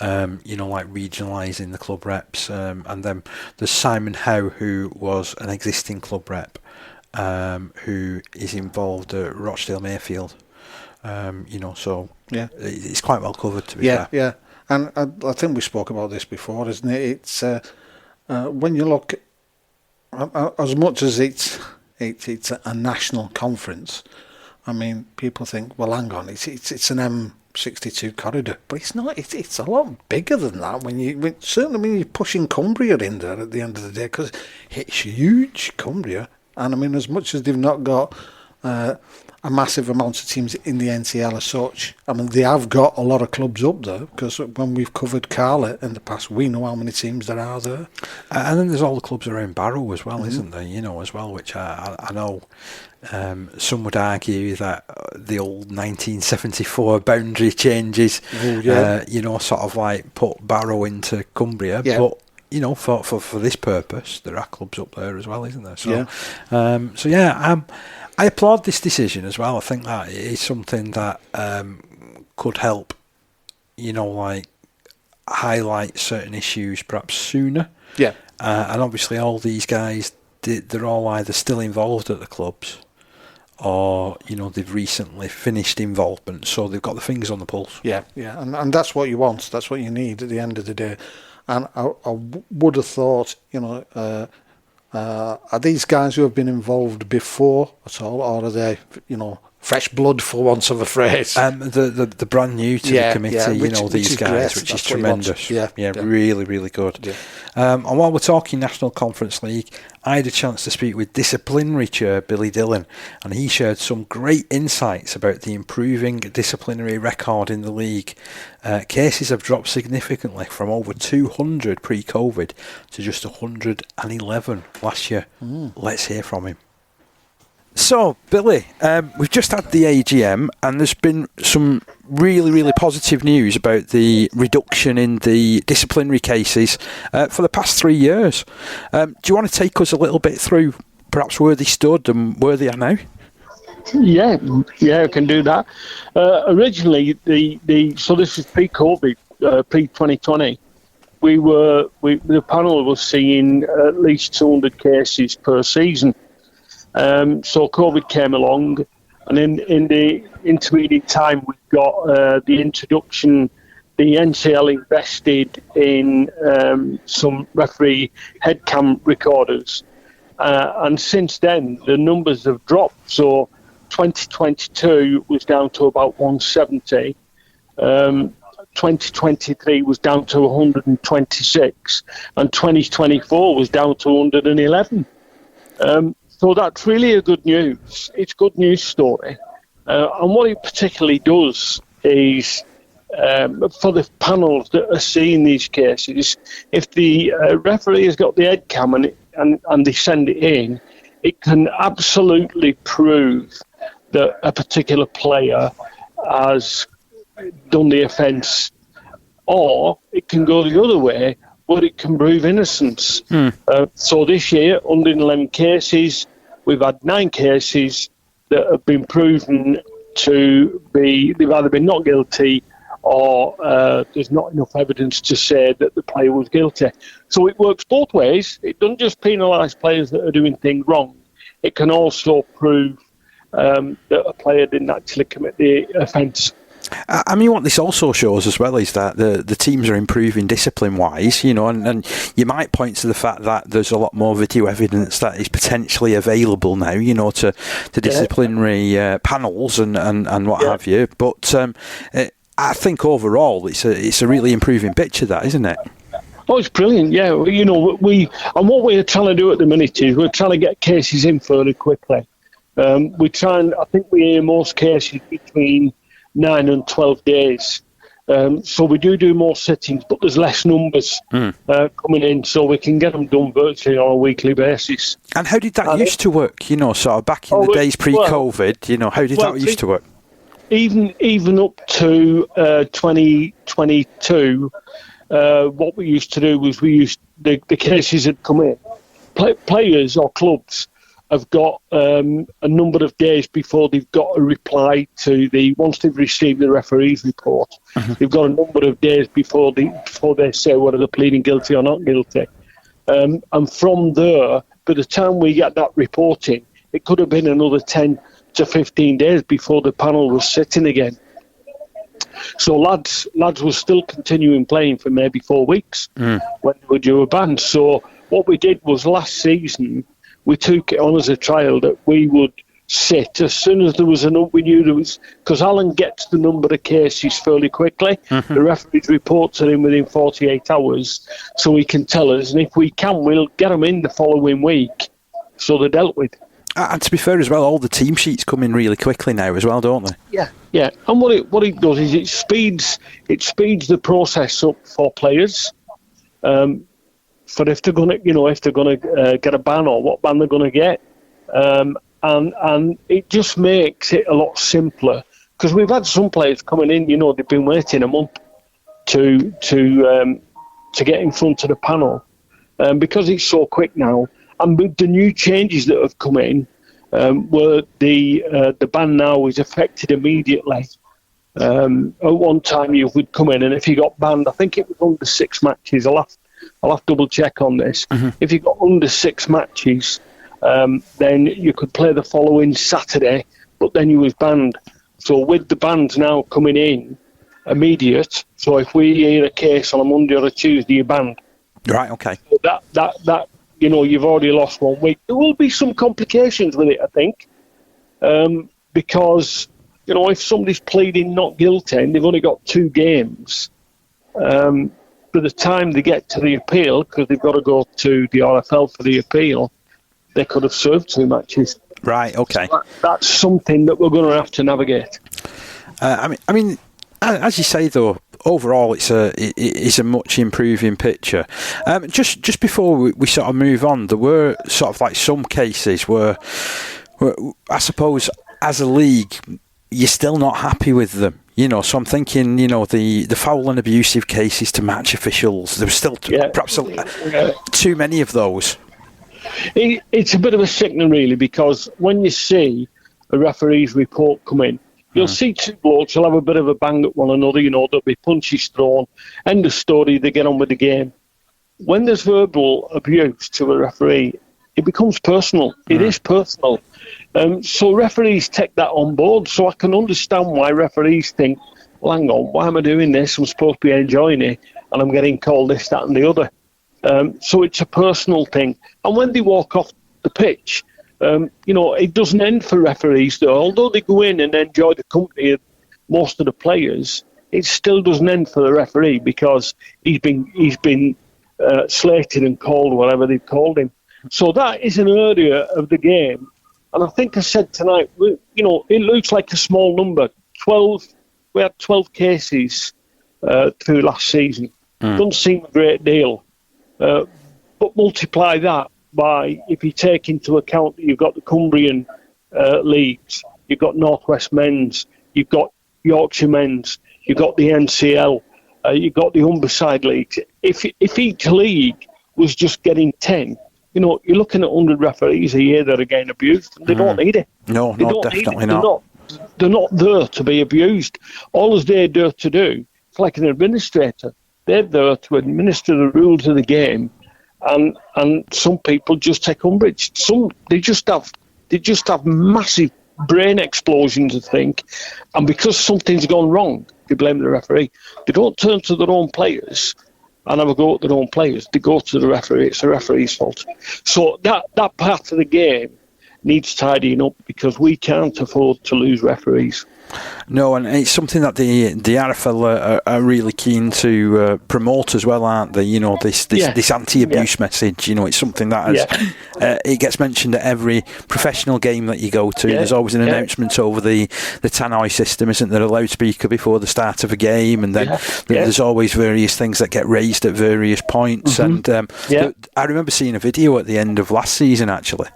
regionalising the club reps. And then there's Simon Howe, who was an existing club rep, who is involved at Rochdale Mayfield. So it's quite well covered, to be fair. Yeah. And I think we spoke about this before, isn't it? It's when you look, as much as it's a national conference. I mean, people think, well, hang on, it's an M62 corridor, but it's not. It's a lot bigger than that. Certainly when you're pushing Cumbria in there at the end of the day, because it's huge, Cumbria. And I mean, as much as they've not got a massive amount of teams in the NCL as such, I mean, they have got a lot of clubs up there, because when we've covered Carlet in the past, we know how many teams there are there. And then there's all the clubs around Barrow as well, isn't there? As well, which I know some would argue that the old 1974 boundary changes, sort of put Barrow into Cumbria, but. For this purpose, there are clubs up there as well, isn't there? So, I applaud this decision as well. I think that it is something that could help, highlight certain issues perhaps sooner. Yeah. And obviously, all these guys, they're all either still involved at the clubs, or they've recently finished involvement, so they've got the fingers on the pulse. Yeah, and that's what you want. That's what you need at the end of the day. And I would have thought, are these guys who have been involved before at all, or are they, fresh blood, for want of a phrase? The brand new to the committee, these guys, which is tremendous. Really, really good. Yeah. And while we're talking National Conference League, I had a chance to speak with Disciplinary Chair Billy Dillon, and he shared some great insights about the improving disciplinary record in the league. Cases have dropped significantly from over 200 pre-COVID to just 111 last year. Let's hear from him. So, Billy, we've just had the AGM, and there's been some really, really positive news about the reduction in the disciplinary cases for the past 3 years. Do you want to take us a little bit through perhaps where they stood and where they are now? Yeah, I can do that. Originally, so this is pre-COVID, pre-2020. The panel was seeing at least 200 cases per season. So COVID came along, and in the intermediate time, we've got the introduction. The NCL invested in some referee headcam recorders, and since then the numbers have dropped. So 2022 was down to about 170. 2023 was down to 126, and 2024 was down to 111. So that's really a good news. It's a good news story. And what it particularly does is, for the panels that are seeing these cases, if the referee has got the head cam and they send it in, it can absolutely prove that a particular player has done the offence, or it can go the other way, but it can prove innocence. So this year, 111 cases, we've had 9 cases that have been proven to be, they've either been not guilty or there's not enough evidence to say that the player was guilty. So it works both ways. It doesn't just penalise players that are doing things wrong. It can also prove that a player didn't actually commit the offence. I mean, what this also shows as well is that the teams are improving discipline-wise, and you might point to the fact that there's a lot more video evidence that is potentially available now, to disciplinary panels and what have you. But I think overall it's a really improving picture, that, isn't it? Oh, it's brilliant, yeah. What we're trying to do at the minute is we're trying to get cases in fairly quickly. I think we hear most cases between 9 and 12 days. So we do more sittings, but there's less numbers coming in, so we can get them done virtually on a weekly basis. And how did that used to work, sort of back in the days pre-COVID, how did that used to work? Even up to 2022, what we used to do was the cases had come in. Players or clubs have got a number of days before they've got a reply to once they've received the referee's report, they've got a number of days before they say whether they're pleading guilty or not guilty. And from there, by the time we get that reporting, it could have been another 10 to 15 days before the panel was sitting again. So lads were still continuing playing for maybe 4 weeks when they were due a ban. So what we did was last season, we took it on as a trial that we would sit as soon as there was we knew there was, because Alan gets the number of cases fairly quickly. The referees reports are in within 48 hours, so he can tell us, and if we can, we'll get them in the following week, so they're dealt with. And to be fair as well, all the team sheets come in really quickly now as well, don't they? Yeah. And what it does is it speeds the process up for players. For if they're gonna get a ban or what ban they're gonna get, and it just makes it a lot simpler, because we've had some players coming in, they've been waiting a month to get in front of the panel, because it's so quick now, and with the new changes that have come in, where the ban now is affected immediately. At one time you would come in, and if you got banned, I think it was under 6 matches. I'll have to double check on this. If you got under 6 matches, then you could play the following Saturday, but then you was banned. So with the bans now coming in immediate, so if we hear a case on a Monday or a Tuesday, you're banned. Right. Okay. So that you've already lost 1 week. There will be some complications with it, I think, because if somebody's pleading not guilty and they've only got 2 games. By the time they get to the appeal, because they've got to go to the RFL for the appeal, they could have served 2 matches. Right, okay. So that's something that we're going to have to navigate. I mean, as you say though, overall it's a much improving picture. Just before we sort of move on, there were sort of like some cases where Well, I suppose as a league, you're still not happy with them. So I'm thinking, the foul and abusive cases to match officials, there's still perhaps too many of those. It's a bit of a sickening, really, because when you see a referee's report come in, you'll see two blokes, they'll have a bit of a bang at one another, there'll be punches thrown, end of story, they get on with the game. When there's verbal abuse to a referee, it becomes personal. It is personal. So referees take that on board. So I can understand why referees think, well, hang on, why am I doing this? I'm supposed to be enjoying it, and I'm getting called this, that, and the other. So it's a personal thing. And when they walk off the pitch, it doesn't end for referees, though. Although they go in and enjoy the company of most of the players, it still doesn't end for the referee because he's been slated and called whatever they've called him. So that is an area of the game. And I think I said tonight, it looks like a small number. 12. We had 12 cases through last season. Doesn't seem a great deal. But multiply that by, if you take into account that you've got the Cumbrian leagues, you've got North West Men's, you've got Yorkshire Men's, you've got the NCL, you've got the Humberside leagues. If each league was just getting 10, you're looking at 100 referees a year that are getting abused, and they don't need it. No, definitely not. They're not there to be abused. All they're there to do, it's like an administrator. They're there to administer the rules of the game, and some people just take umbrage. Some they just have massive brain explosions, I think, and because something's gone wrong, they blame the referee. They don't turn to their own players and have a go at their own players. They go to the referee. It's the referee's fault. So that part of the game needs tidying up because we can't afford to lose referees. No, and it's something that the RFL are really keen to promote as well, aren't they? This anti-abuse message. It's something that it gets mentioned at every professional game that you go to. There's always an announcement over the tannoy system, isn't there? A loudspeaker before the start of a game, and then there's always various things that get raised at various points. And I remember seeing a video at the end of last season, actually,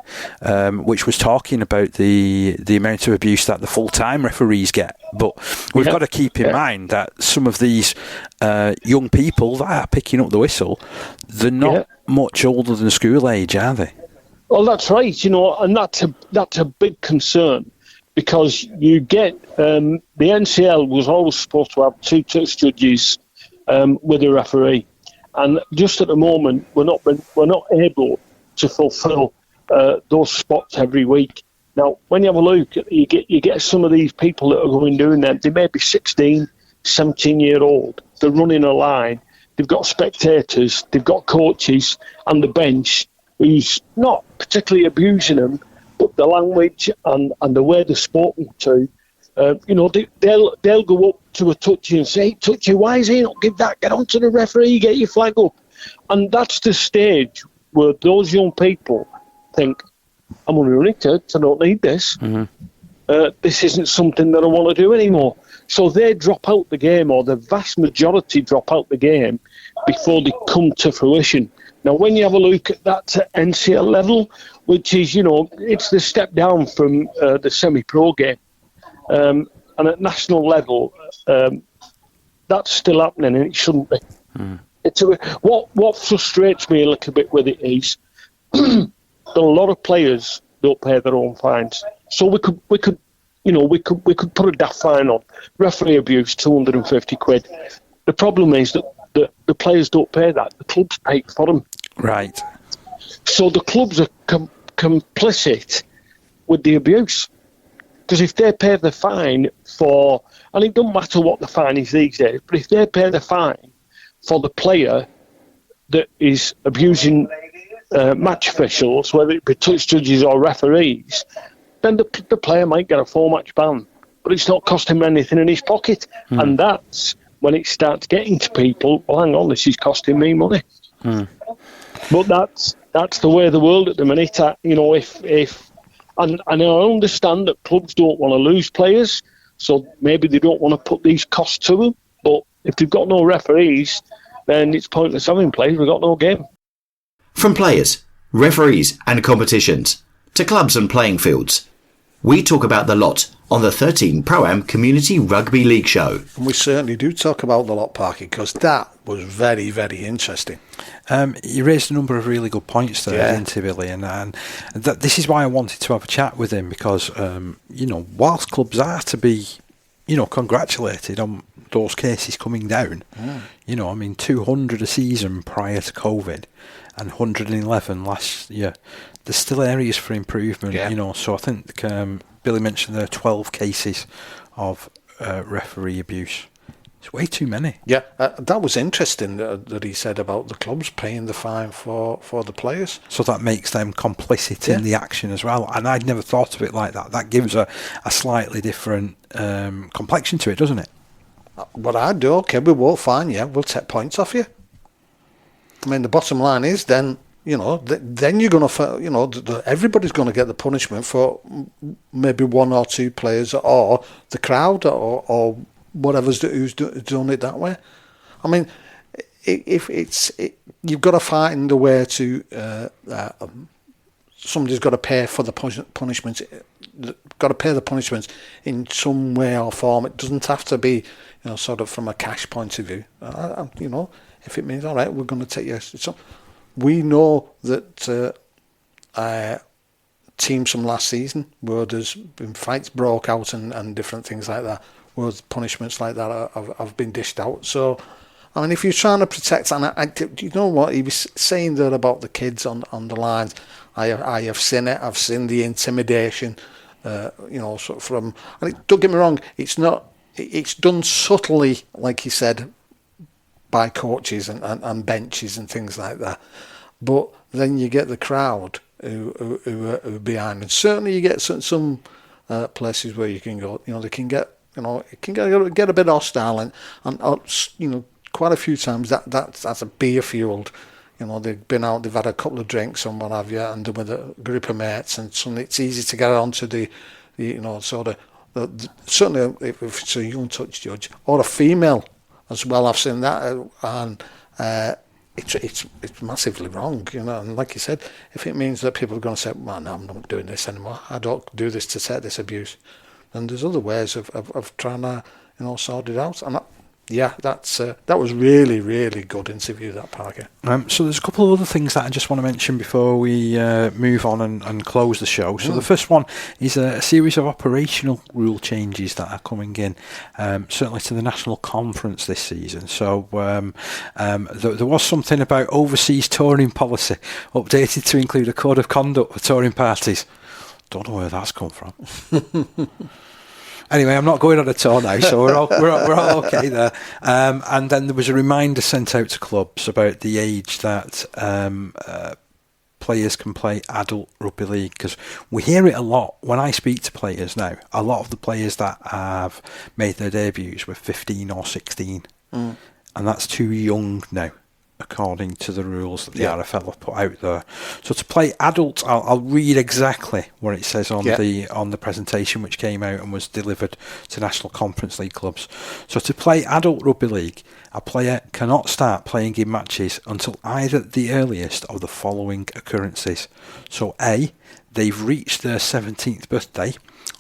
which was talking about the amount of abuse that the full-time referees get. But we've got to keep in mind that some of these young people that are picking up the whistle, they're not much older than school age, are they? Well, that's right, and that's a big concern because you get the NCL was always supposed to have two touch judges with a referee, and just at the moment we're not able to fulfil those spots every week. Now, when you have a look, you get some of these people that are going doing that. They may be 16, 17-year-old. They're running a line. They've got spectators. They've got coaches and the bench who's not particularly abusing them, but the language and the way they're spoken to, they'll go up to a touchy and say, hey, touchy, why is he not give that? Get onto the referee, get your flag up. And that's the stage where those young people think, I'm unlimited, I don't need this. This isn't something that I want to do anymore. So they drop out the game, or the vast majority drop out the game before they come to fruition. Now, when you have a look at that NCL level, which is, it's the step down from the semi-pro game, and at national level, that's still happening, and it shouldn't be. What frustrates me a little bit with it is a lot of players don't pay their own fines, so we could put a daft fine on referee abuse, £250. The problem is that the players don't pay that; the clubs pay for them. Right. So the clubs are complicit with the abuse because if they pay the fine for, and it doesn't matter what the fine is these days, but if they pay the fine for the player that is abusing match officials, whether it be touch judges or referees, then the player might get a 4-match ban, but it's not costing him anything in his pocket. And that's when it starts getting to people, well, hang on, this is costing me money. But that's the way of the world at the minute. And I understand that clubs don't want to lose players, so maybe they don't want to put these costs to them, but if they've got no referees, then it's pointless having players. We've got no game. From players, referees and competitions to clubs and playing fields. We talk about the lot on the 13 Pro-Am Community Rugby League show. And we certainly do talk about the lot, Parky, because that was very, very interesting. You raised a number of really good points there, didn't you, Billy? And this is why I wanted to have a chat with him, because, whilst clubs are to be, congratulated on those cases coming down, 200 a season prior to COVID and 111 last year, there's still areas for improvement, so I think Billy mentioned there are 12 cases of referee abuse. It's way too many. Yeah, that was interesting that he said about the clubs paying the fine for the players. So that makes them complicit in the action as well. And I'd never thought of it like that. That gives a slightly different complexion to it, doesn't it? What I'd do, okay, we won't fine you, we'll take points off you. I mean, the bottom line is then, then you're going to, everybody's going to get the punishment for maybe one or two players or the crowd or who's done it that way. I mean, if you've got to find a way to, somebody's got to pay for the punishment, got to pay the punishment in some way or form. It doesn't have to be, sort of from a cash point of view. If it means, all right, we're going to take you. We know that teams from last season where there's been fights broke out and different things like that, where punishments like that have been dished out. So, I mean, if you're trying to protect, and you know what he was saying there about the kids on the lines, I have seen it. I've seen the intimidation. Sort of from. Don't get me wrong. It's not. It's done subtly, like he said, by coaches and benches and things like that. But then you get the crowd who are behind, and certainly you get some places where you can go. They can get. It can get a bit hostile, and quite a few times that's a beer fueled. They've been out, they've had a couple of drinks and what have you, and they're with a group of mates, and suddenly it's easy to get onto the certainly if it's a young touch judge or a female as well. I've seen that, and it's massively wrong, And like you said, if it means that people are going to say, "Man, no, I'm not doing this anymore. I don't do this to take this abuse," and there's other ways of trying to sort it out. And that was really, really good interview, that, Parker. So there's a couple of other things that I just want to mention before we move on and close the show. So the first one is a series of operational rule changes that are coming in, certainly to the National Conference this season. So there was something about overseas touring policy updated to include a code of conduct for touring parties. Don't know where that's come from. Anyway, I'm not going on a tour now, so we're all okay there. And then there was a reminder sent out to clubs about the age that players can play adult rugby league, because we hear it a lot when I speak to players now. A lot of the players that have made their debuts were 15 or 16, and that's too young now, according to the rules that the RFL have put out there. So to play adult, I'll read exactly what it says on the presentation which came out and was delivered to National Conference League clubs. So to play adult rugby league, a player cannot start playing in matches until either the earliest of the following occurrences. So A, they've reached their 17th birthday,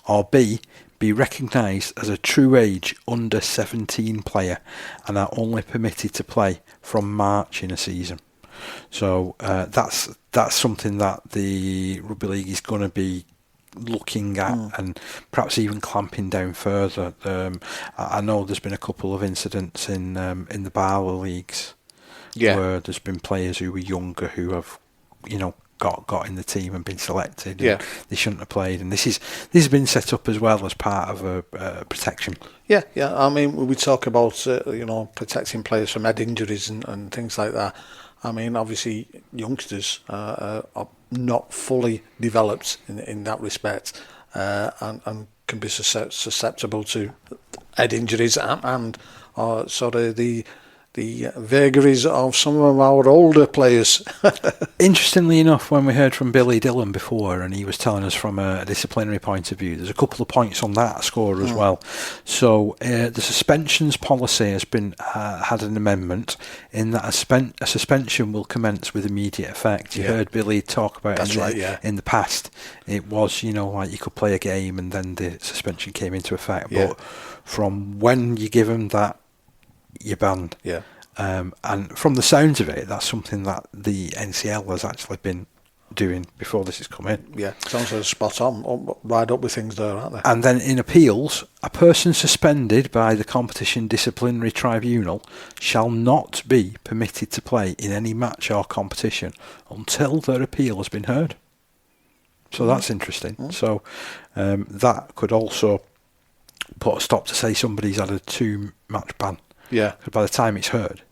or B, be recognised as a true age under 17 player and are only permitted to play from March in a season. So that's something that the Rugby League is going to be looking at and perhaps even clamping down further. I know there's been a couple of incidents in the Barlow leagues where there's been players who were younger who have got in the team and been selected. And they shouldn't have played, and this has been set up as well as part of a protection. Yeah. I mean, we talk about protecting players from head injuries and things like that. I mean, obviously, youngsters are not fully developed in that respect, and can be susceptible to head injuries and sort of the the vagaries of some of our older players. Interestingly enough, when we heard from Billy Dillon before, and he was telling us from a disciplinary point of view, there's a couple of points on that score as well. So the suspensions policy has been had an amendment in that a suspension will commence with immediate effect. You heard Billy talk about in the past. It was, like you could play a game and then the suspension came into effect. Yeah. But from when you give them that, you're banned. Yeah. And from the sounds of it, that's something that the NCL has actually been doing before this has come in. Yeah, sounds like spot on. Right up with things there, aren't they? And then in appeals, a person suspended by the Competition Disciplinary Tribunal shall not be permitted to play in any match or competition until their appeal has been heard. So that's interesting. So that could also put a stop to, say, somebody's had a 2-match ban. Yeah. Because by the time it's heard,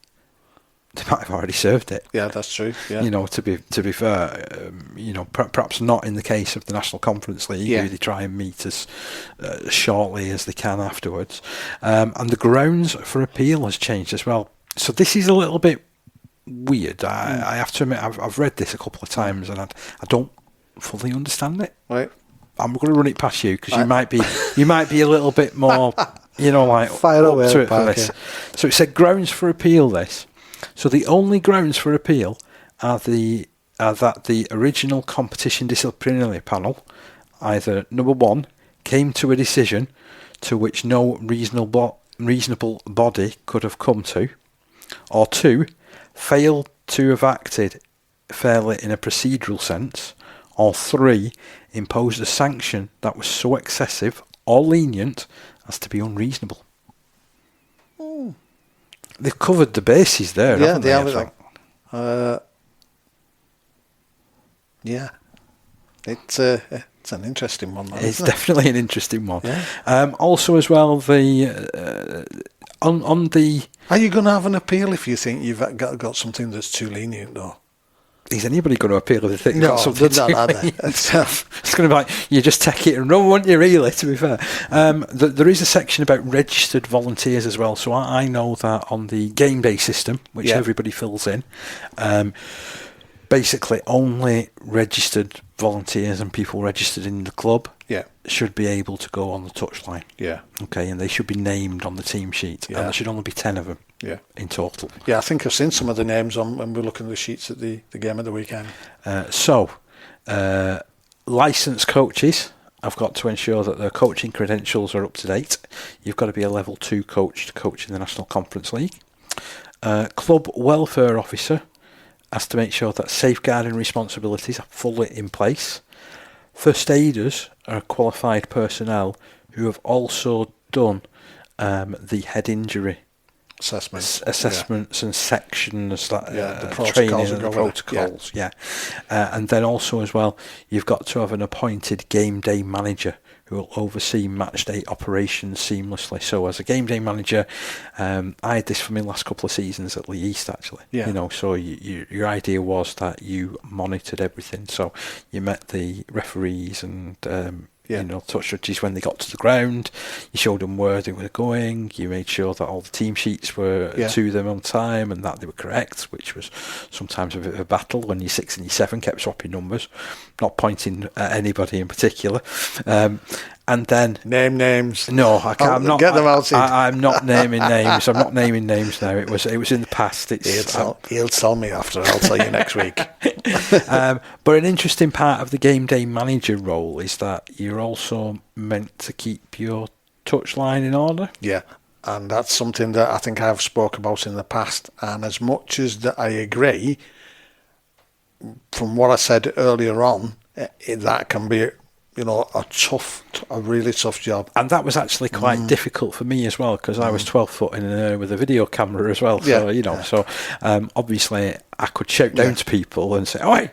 they might have already served it. Yeah, that's true. Yeah. To be fair, perhaps not in the case of the National Conference League, who they try and meet as shortly as they can afterwards. And the grounds for appeal has changed as well. So this is a little bit weird. I have to admit, I've read this a couple of times and I don't fully understand it. Right. I'm going to run it past you because you might be a little bit more, fire away to it for this. So it said grounds for appeal. This. So the only grounds for appeal are that the original competition disciplinary panel, either number 1, came to a decision to which no reasonable body could have come to, or 2, failed to have acted fairly in a procedural sense, or 3, imposed a sanction that was so excessive or lenient as to be unreasonable. They've covered the bases there, haven't they? It's an interesting one. It's definitely an interesting one. Yeah. Also, as well, on the. Are you going to have an appeal if you think you've got something that's too lenient, though? Is anybody going to appeal if they think no, something too lenient? It's going to be like, you just take it and run, won't you, really, to be fair? There is a section about registered volunteers as well. So I know that on the game day system, which everybody fills in, basically only registered volunteers and people registered in the club should be able to go on the touchline. Yeah. Okay, and they should be named on the team sheet. And there should only be 10 of them. Yeah, in total. Yeah, I think I've seen some of the names on when we're looking at the sheets at the game of the weekend. Licensed coaches have got to ensure that their coaching credentials are up to date. You've got to be a level 2 coach to coach in the National Conference League. Club welfare officer has to make sure that safeguarding responsibilities are fully in place. First aiders are qualified personnel who have also done the head injury assessments and sections that the training and the protocols. And then also as well, you've got to have an appointed game day manager who will oversee match day operations seamlessly. So as a game day manager, I had this for my last couple of seasons at Lee East actually. So your idea was that you monitored everything. So you met the referees and touch judges when they got to the ground. You showed them where they were going. You made sure that all the team sheets were to them on time and that they were correct, which was sometimes a bit of a battle when your 6 and your 7 kept swapping numbers, not pointing at anybody in particular. And then name names. No, I can't. I'm not. Get them out. I'm not naming names. I'm not naming names now. It was in the past. He'll tell me after. I'll tell you next week. But an interesting part of the game day manager role is that you're also meant to keep your touchline in order. Yeah, and that's something that I think I've spoke about in the past. And as much as that I agree, from what I said earlier on, that can be a really tough job. And that was actually quite difficult for me as well, because I was 12 foot in the air with a video camera as well. So, obviously I could shout down to people and say, "Oi,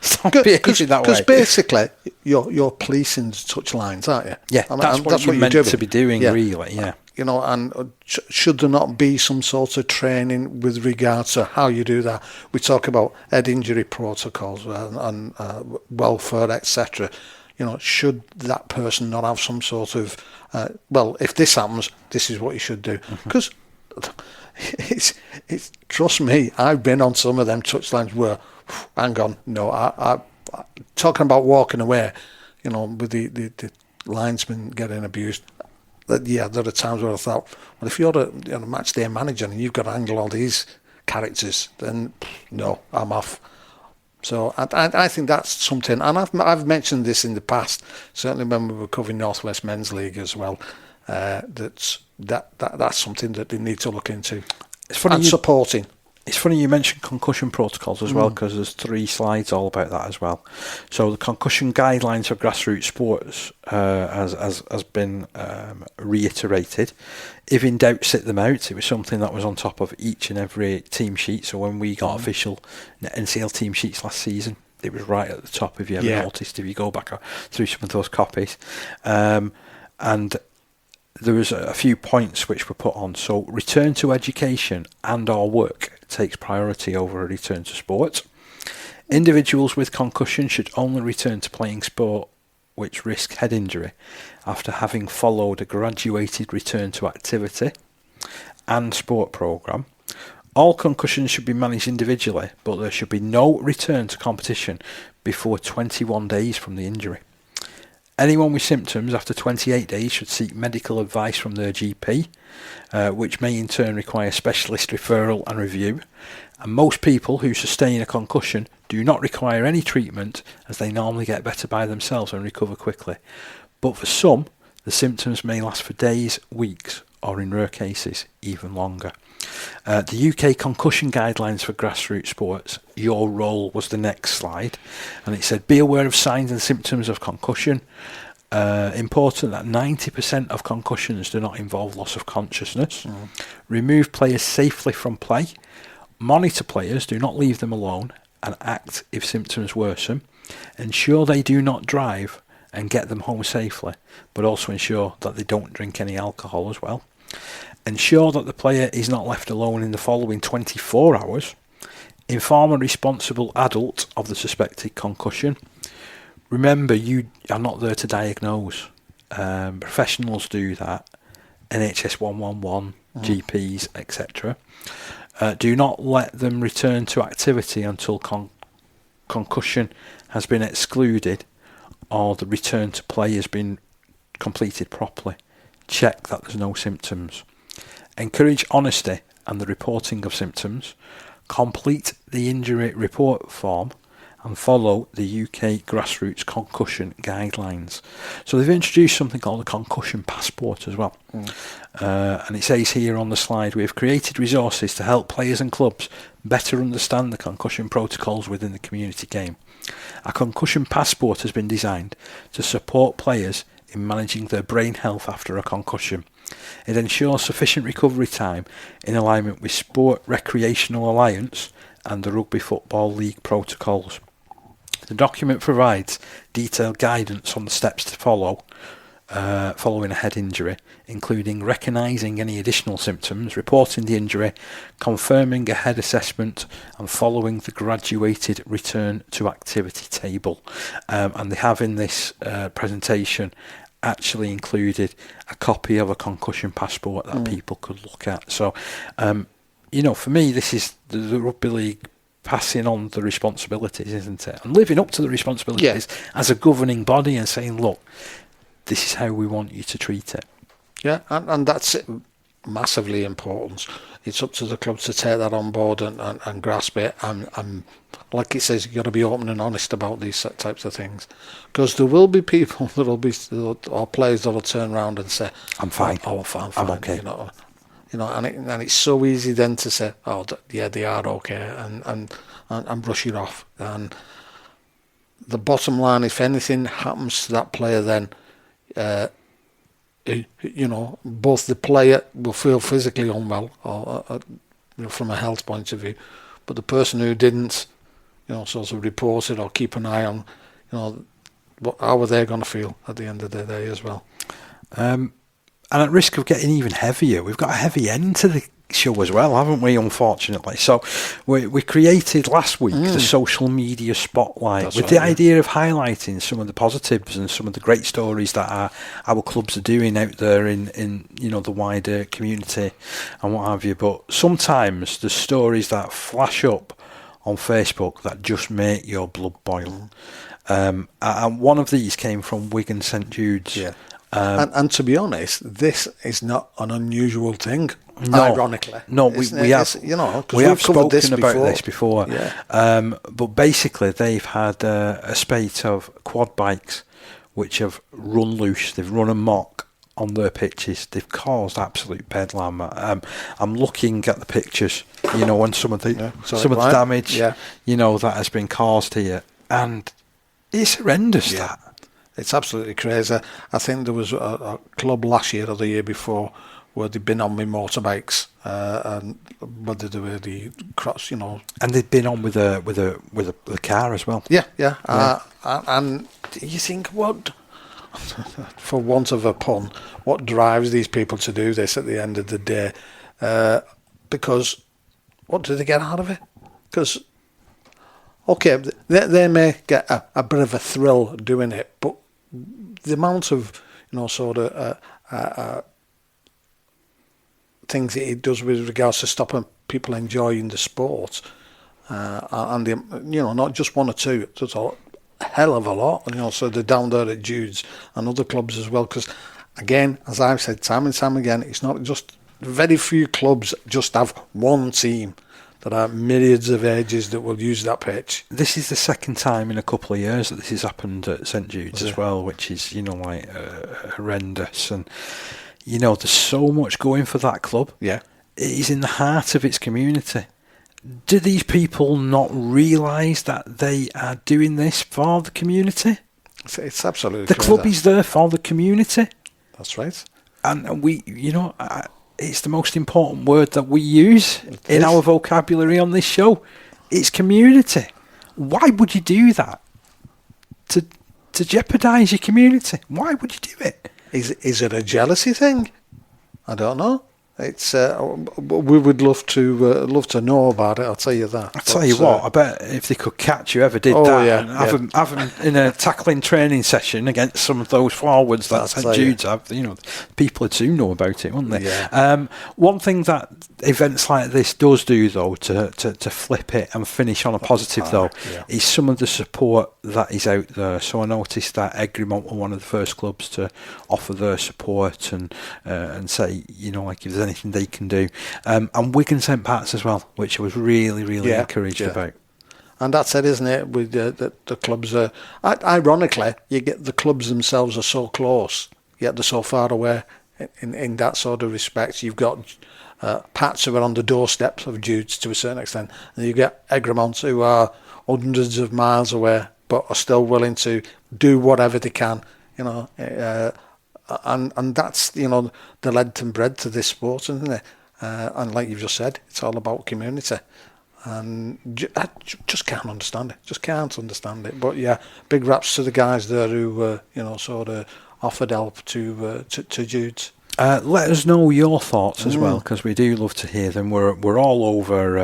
stop behaving that way." Because basically, you're policing touch lines, aren't you? Yeah, that's what you're meant to be doing, really, yeah. And should there not be some sort of training with regards to how you do that? We talk about head injury protocols and welfare, etc. Should that person not have some sort of, if this happens, this is what you should do? Because it's trust me, I've been on some of them touchlines where, hang on, no, I talking about walking away, with the linesman getting abused. There are times where I thought, well, if you're a match day manager and you've got to handle all these characters, then no, I'm off. So I think that's something, and I've mentioned this in the past, certainly when we were covering Northwest Men's League as well. That's something that they need to look into. It's funny supporting. It's funny you mentioned concussion protocols as well, because there's 3 slides all about that as well. So the concussion guidelines for grassroots sports has been reiterated. If in doubt, sit them out. It was something that was on top of each and every team sheet. So when we got official NCL team sheets last season, it was right at the top, if you ever noticed, if you go back through some of those copies. And there was a few points which were put on. So return to education and or work takes priority over a return to sport. Individuals with concussion should only return to playing sport which risk head injury after having followed a graduated return to activity and sport programme. All concussions should be managed individually, but there should be no return to competition before 21 days from the injury. Anyone with symptoms after 28 days should seek medical advice from their GP, which may in turn require specialist referral and review. And most people who sustain a concussion do not require any treatment, as they normally get better by themselves and recover quickly. But for some, the symptoms may last for days, weeks, or in rare cases, even longer. The UK concussion guidelines for grassroots sports, your role was the next slide, and it said be aware of signs and symptoms of concussion. Important that 90% of concussions do not involve loss of consciousness. Remove players safely from play. Monitor players, do not leave them alone, and act if symptoms worsen. Ensure they do not drive and get them home safely, but also ensure that they don't drink any alcohol as well. Ensure that the player is not left alone in the following 24 hours. Inform a responsible adult of the suspected concussion. Remember, you are not there to diagnose. Professionals do that. NHS 111, GPs, etc. Do not let them return to activity until concussion has been excluded or the return to play has been completed properly. Check that there's no symptoms. Encourage honesty and the reporting of symptoms. Complete the injury report form and follow the UK grassroots concussion guidelines. So they've introduced something called a concussion passport as well. And it says here on the slide, we have created resources to help players and clubs better understand the concussion protocols within the community game. A concussion passport has been designed to support players in managing their brain health after a concussion. It ensures sufficient recovery time in alignment with Sport Recreational Alliance and the Rugby Football League protocols. The document provides detailed guidance on the steps to follow following a head injury, including recognising any additional symptoms, reporting the injury, confirming a head assessment, and following the graduated return to activity table. And they have in this presentation actually included a copy of a concussion passport that people could look at. So, for me, this is the Rugby League passing on the responsibilities, isn't it? And living up to the responsibilities as a governing body and saying, look, this is how we want you to treat it. Yeah, and that's massively important. It's up to the club to take that on board and grasp it. And like it says, you've got to be open and honest about these types of things. Because there will be people or players that will turn around and say, I'm fine. I'm fine. I'm okay. And it's so easy then to say, they are okay, and brush it off. And the bottom line, if anything happens to that player, then both the player will feel physically unwell, or from a health point of view, but the person who didn't, sort of report it or keep an eye on, how are they going to feel at the end of the day as well? And at risk of getting even heavier, we've got a heavy end to show as well, haven't we, unfortunately? So we created last week the social media spotlight with the idea of highlighting some of the positives and some of the great stories that our clubs are doing out there in the wider community and what have you. But sometimes the stories that flash up on Facebook that just make your blood boil. And one of these came from Wigan St Jude's. Yeah. And to be honest, this is not an unusual thing. No, ironically, no, we have spoken about this before. Yeah. But basically, they've had a spate of quad bikes which have run loose. They've run amok on their pitches. They've caused absolute bedlam. I'm looking at the pictures, and some of the damage, that has been caused here, and it's horrendous. Yeah. It's absolutely crazy. I think there was a club last year or the year before where they'd been on with motorbikes, and whether they were the cross, and they'd been on with a car as well. Yeah. And you think, what, for want of a pun, what drives these people to do this at the end of the day? Because what do they get out of it? Because okay, they may get a bit of a thrill doing it, but the amount of things that it does with regards to stopping people enjoying the sport, and not just one or two, there's a hell of a lot. So they're down there at Jude's and other clubs as well. Because again, as I've said time and time again, it's not just very few clubs just have one team. There are myriads of ages that will use that pitch. This is the second time in a couple of years that this has happened at St Jude's as well, which is horrendous. And there's so much going for that club. Yeah, it is in the heart of its community. Do these people not realise that they are doing this for the community? It's absolutely the club is there for the community. That's right. And we, it's the most important word that we use in our vocabulary on this show. It's community. Why would you do that? To jeopardise your community? Why would you do it? Is it a jealousy thing? I don't know. It's we would love to know about it. I'll tell you that. I'll tell you what. I bet if they could catch whoever did and have them in a tackling training session against some of those forwards that St Jude's have, people would soon know about it, wouldn't they? Yeah. One thing that events like this does do, though, to flip it and finish on a positive, is some of the support that is out there. So I noticed that Egremont were one of the first clubs to offer their support and say, if there's anything they can do, and Wigan St Pat's as well, which I was really encouraged about. And that's it, isn't it? With the clubs, ironically, you get the clubs themselves are so close, yet they're so far away. In that sort of respect, you've got Pats who are on the doorsteps of Jude's to a certain extent, and you get Egremont who are hundreds of miles away, but are still willing to do whatever they can. And that's the lead and bread to this sport, isn't it? And like you've just said, it's all about community, and I just can't understand it. But yeah, big raps to the guys there who sort of offered help to Jude's. Let us know your thoughts as well, because we do love to hear them. We're all over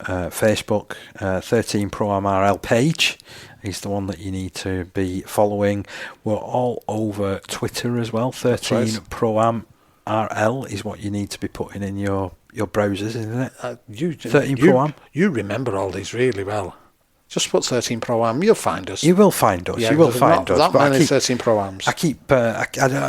Facebook. 13 Pro Am RL page is the one that you need to be following. We're all over Twitter as well. 13 Pro Am RL is what you need to be putting in your browsers, isn't it? 13 Pro Am. You remember all these really well. Just put 13 Pro Am, you'll find us. You will find us. Yeah, you will find us. That many 13 Pro Ams. I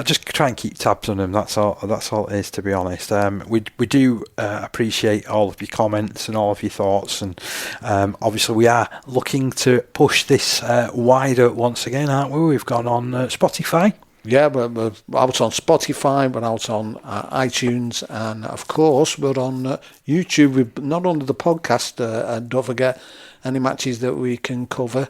just try and keep tabs on them. That's all it is, to be honest. We do appreciate all of your comments and all of your thoughts, and obviously we are looking to push this wider once again, aren't we? We've gone on Spotify. Yeah, we're out on Spotify, we're out on iTunes, and of course we're on YouTube. We're not only the podcast, and don't forget any matches that we can cover,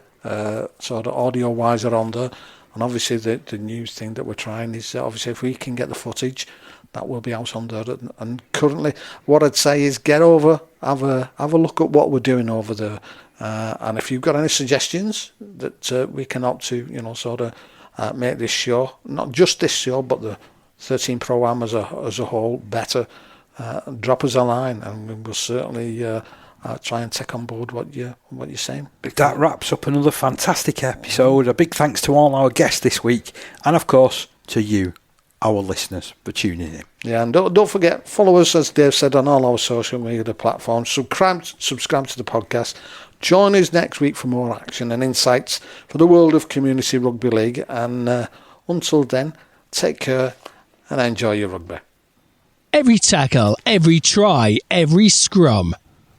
sort of audio-wise, are on there. And obviously the new thing that we're trying is obviously if we can get the footage, that will be out on there. And currently, what I'd say is get over, have a look at what we're doing over there, and if you've got any suggestions that we can opt to, sort of make this show, not just this show, but the 13 Pro Am as a whole better, drop us a line, and we'll certainly try and take on board what you're saying. That wraps up another fantastic episode. A big thanks to all our guests this week, and of course to you, our listeners, for tuning in. Yeah, and don't forget, follow us, as Dave said, on all our social media platforms. Subscribe to the podcast. Join us next week for more action and insights for the world of Community Rugby League. And until then, take care and enjoy your rugby. Every tackle, every try, every scrum.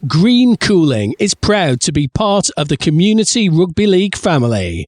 Green Cooling is proud to be part of the Community Rugby League family.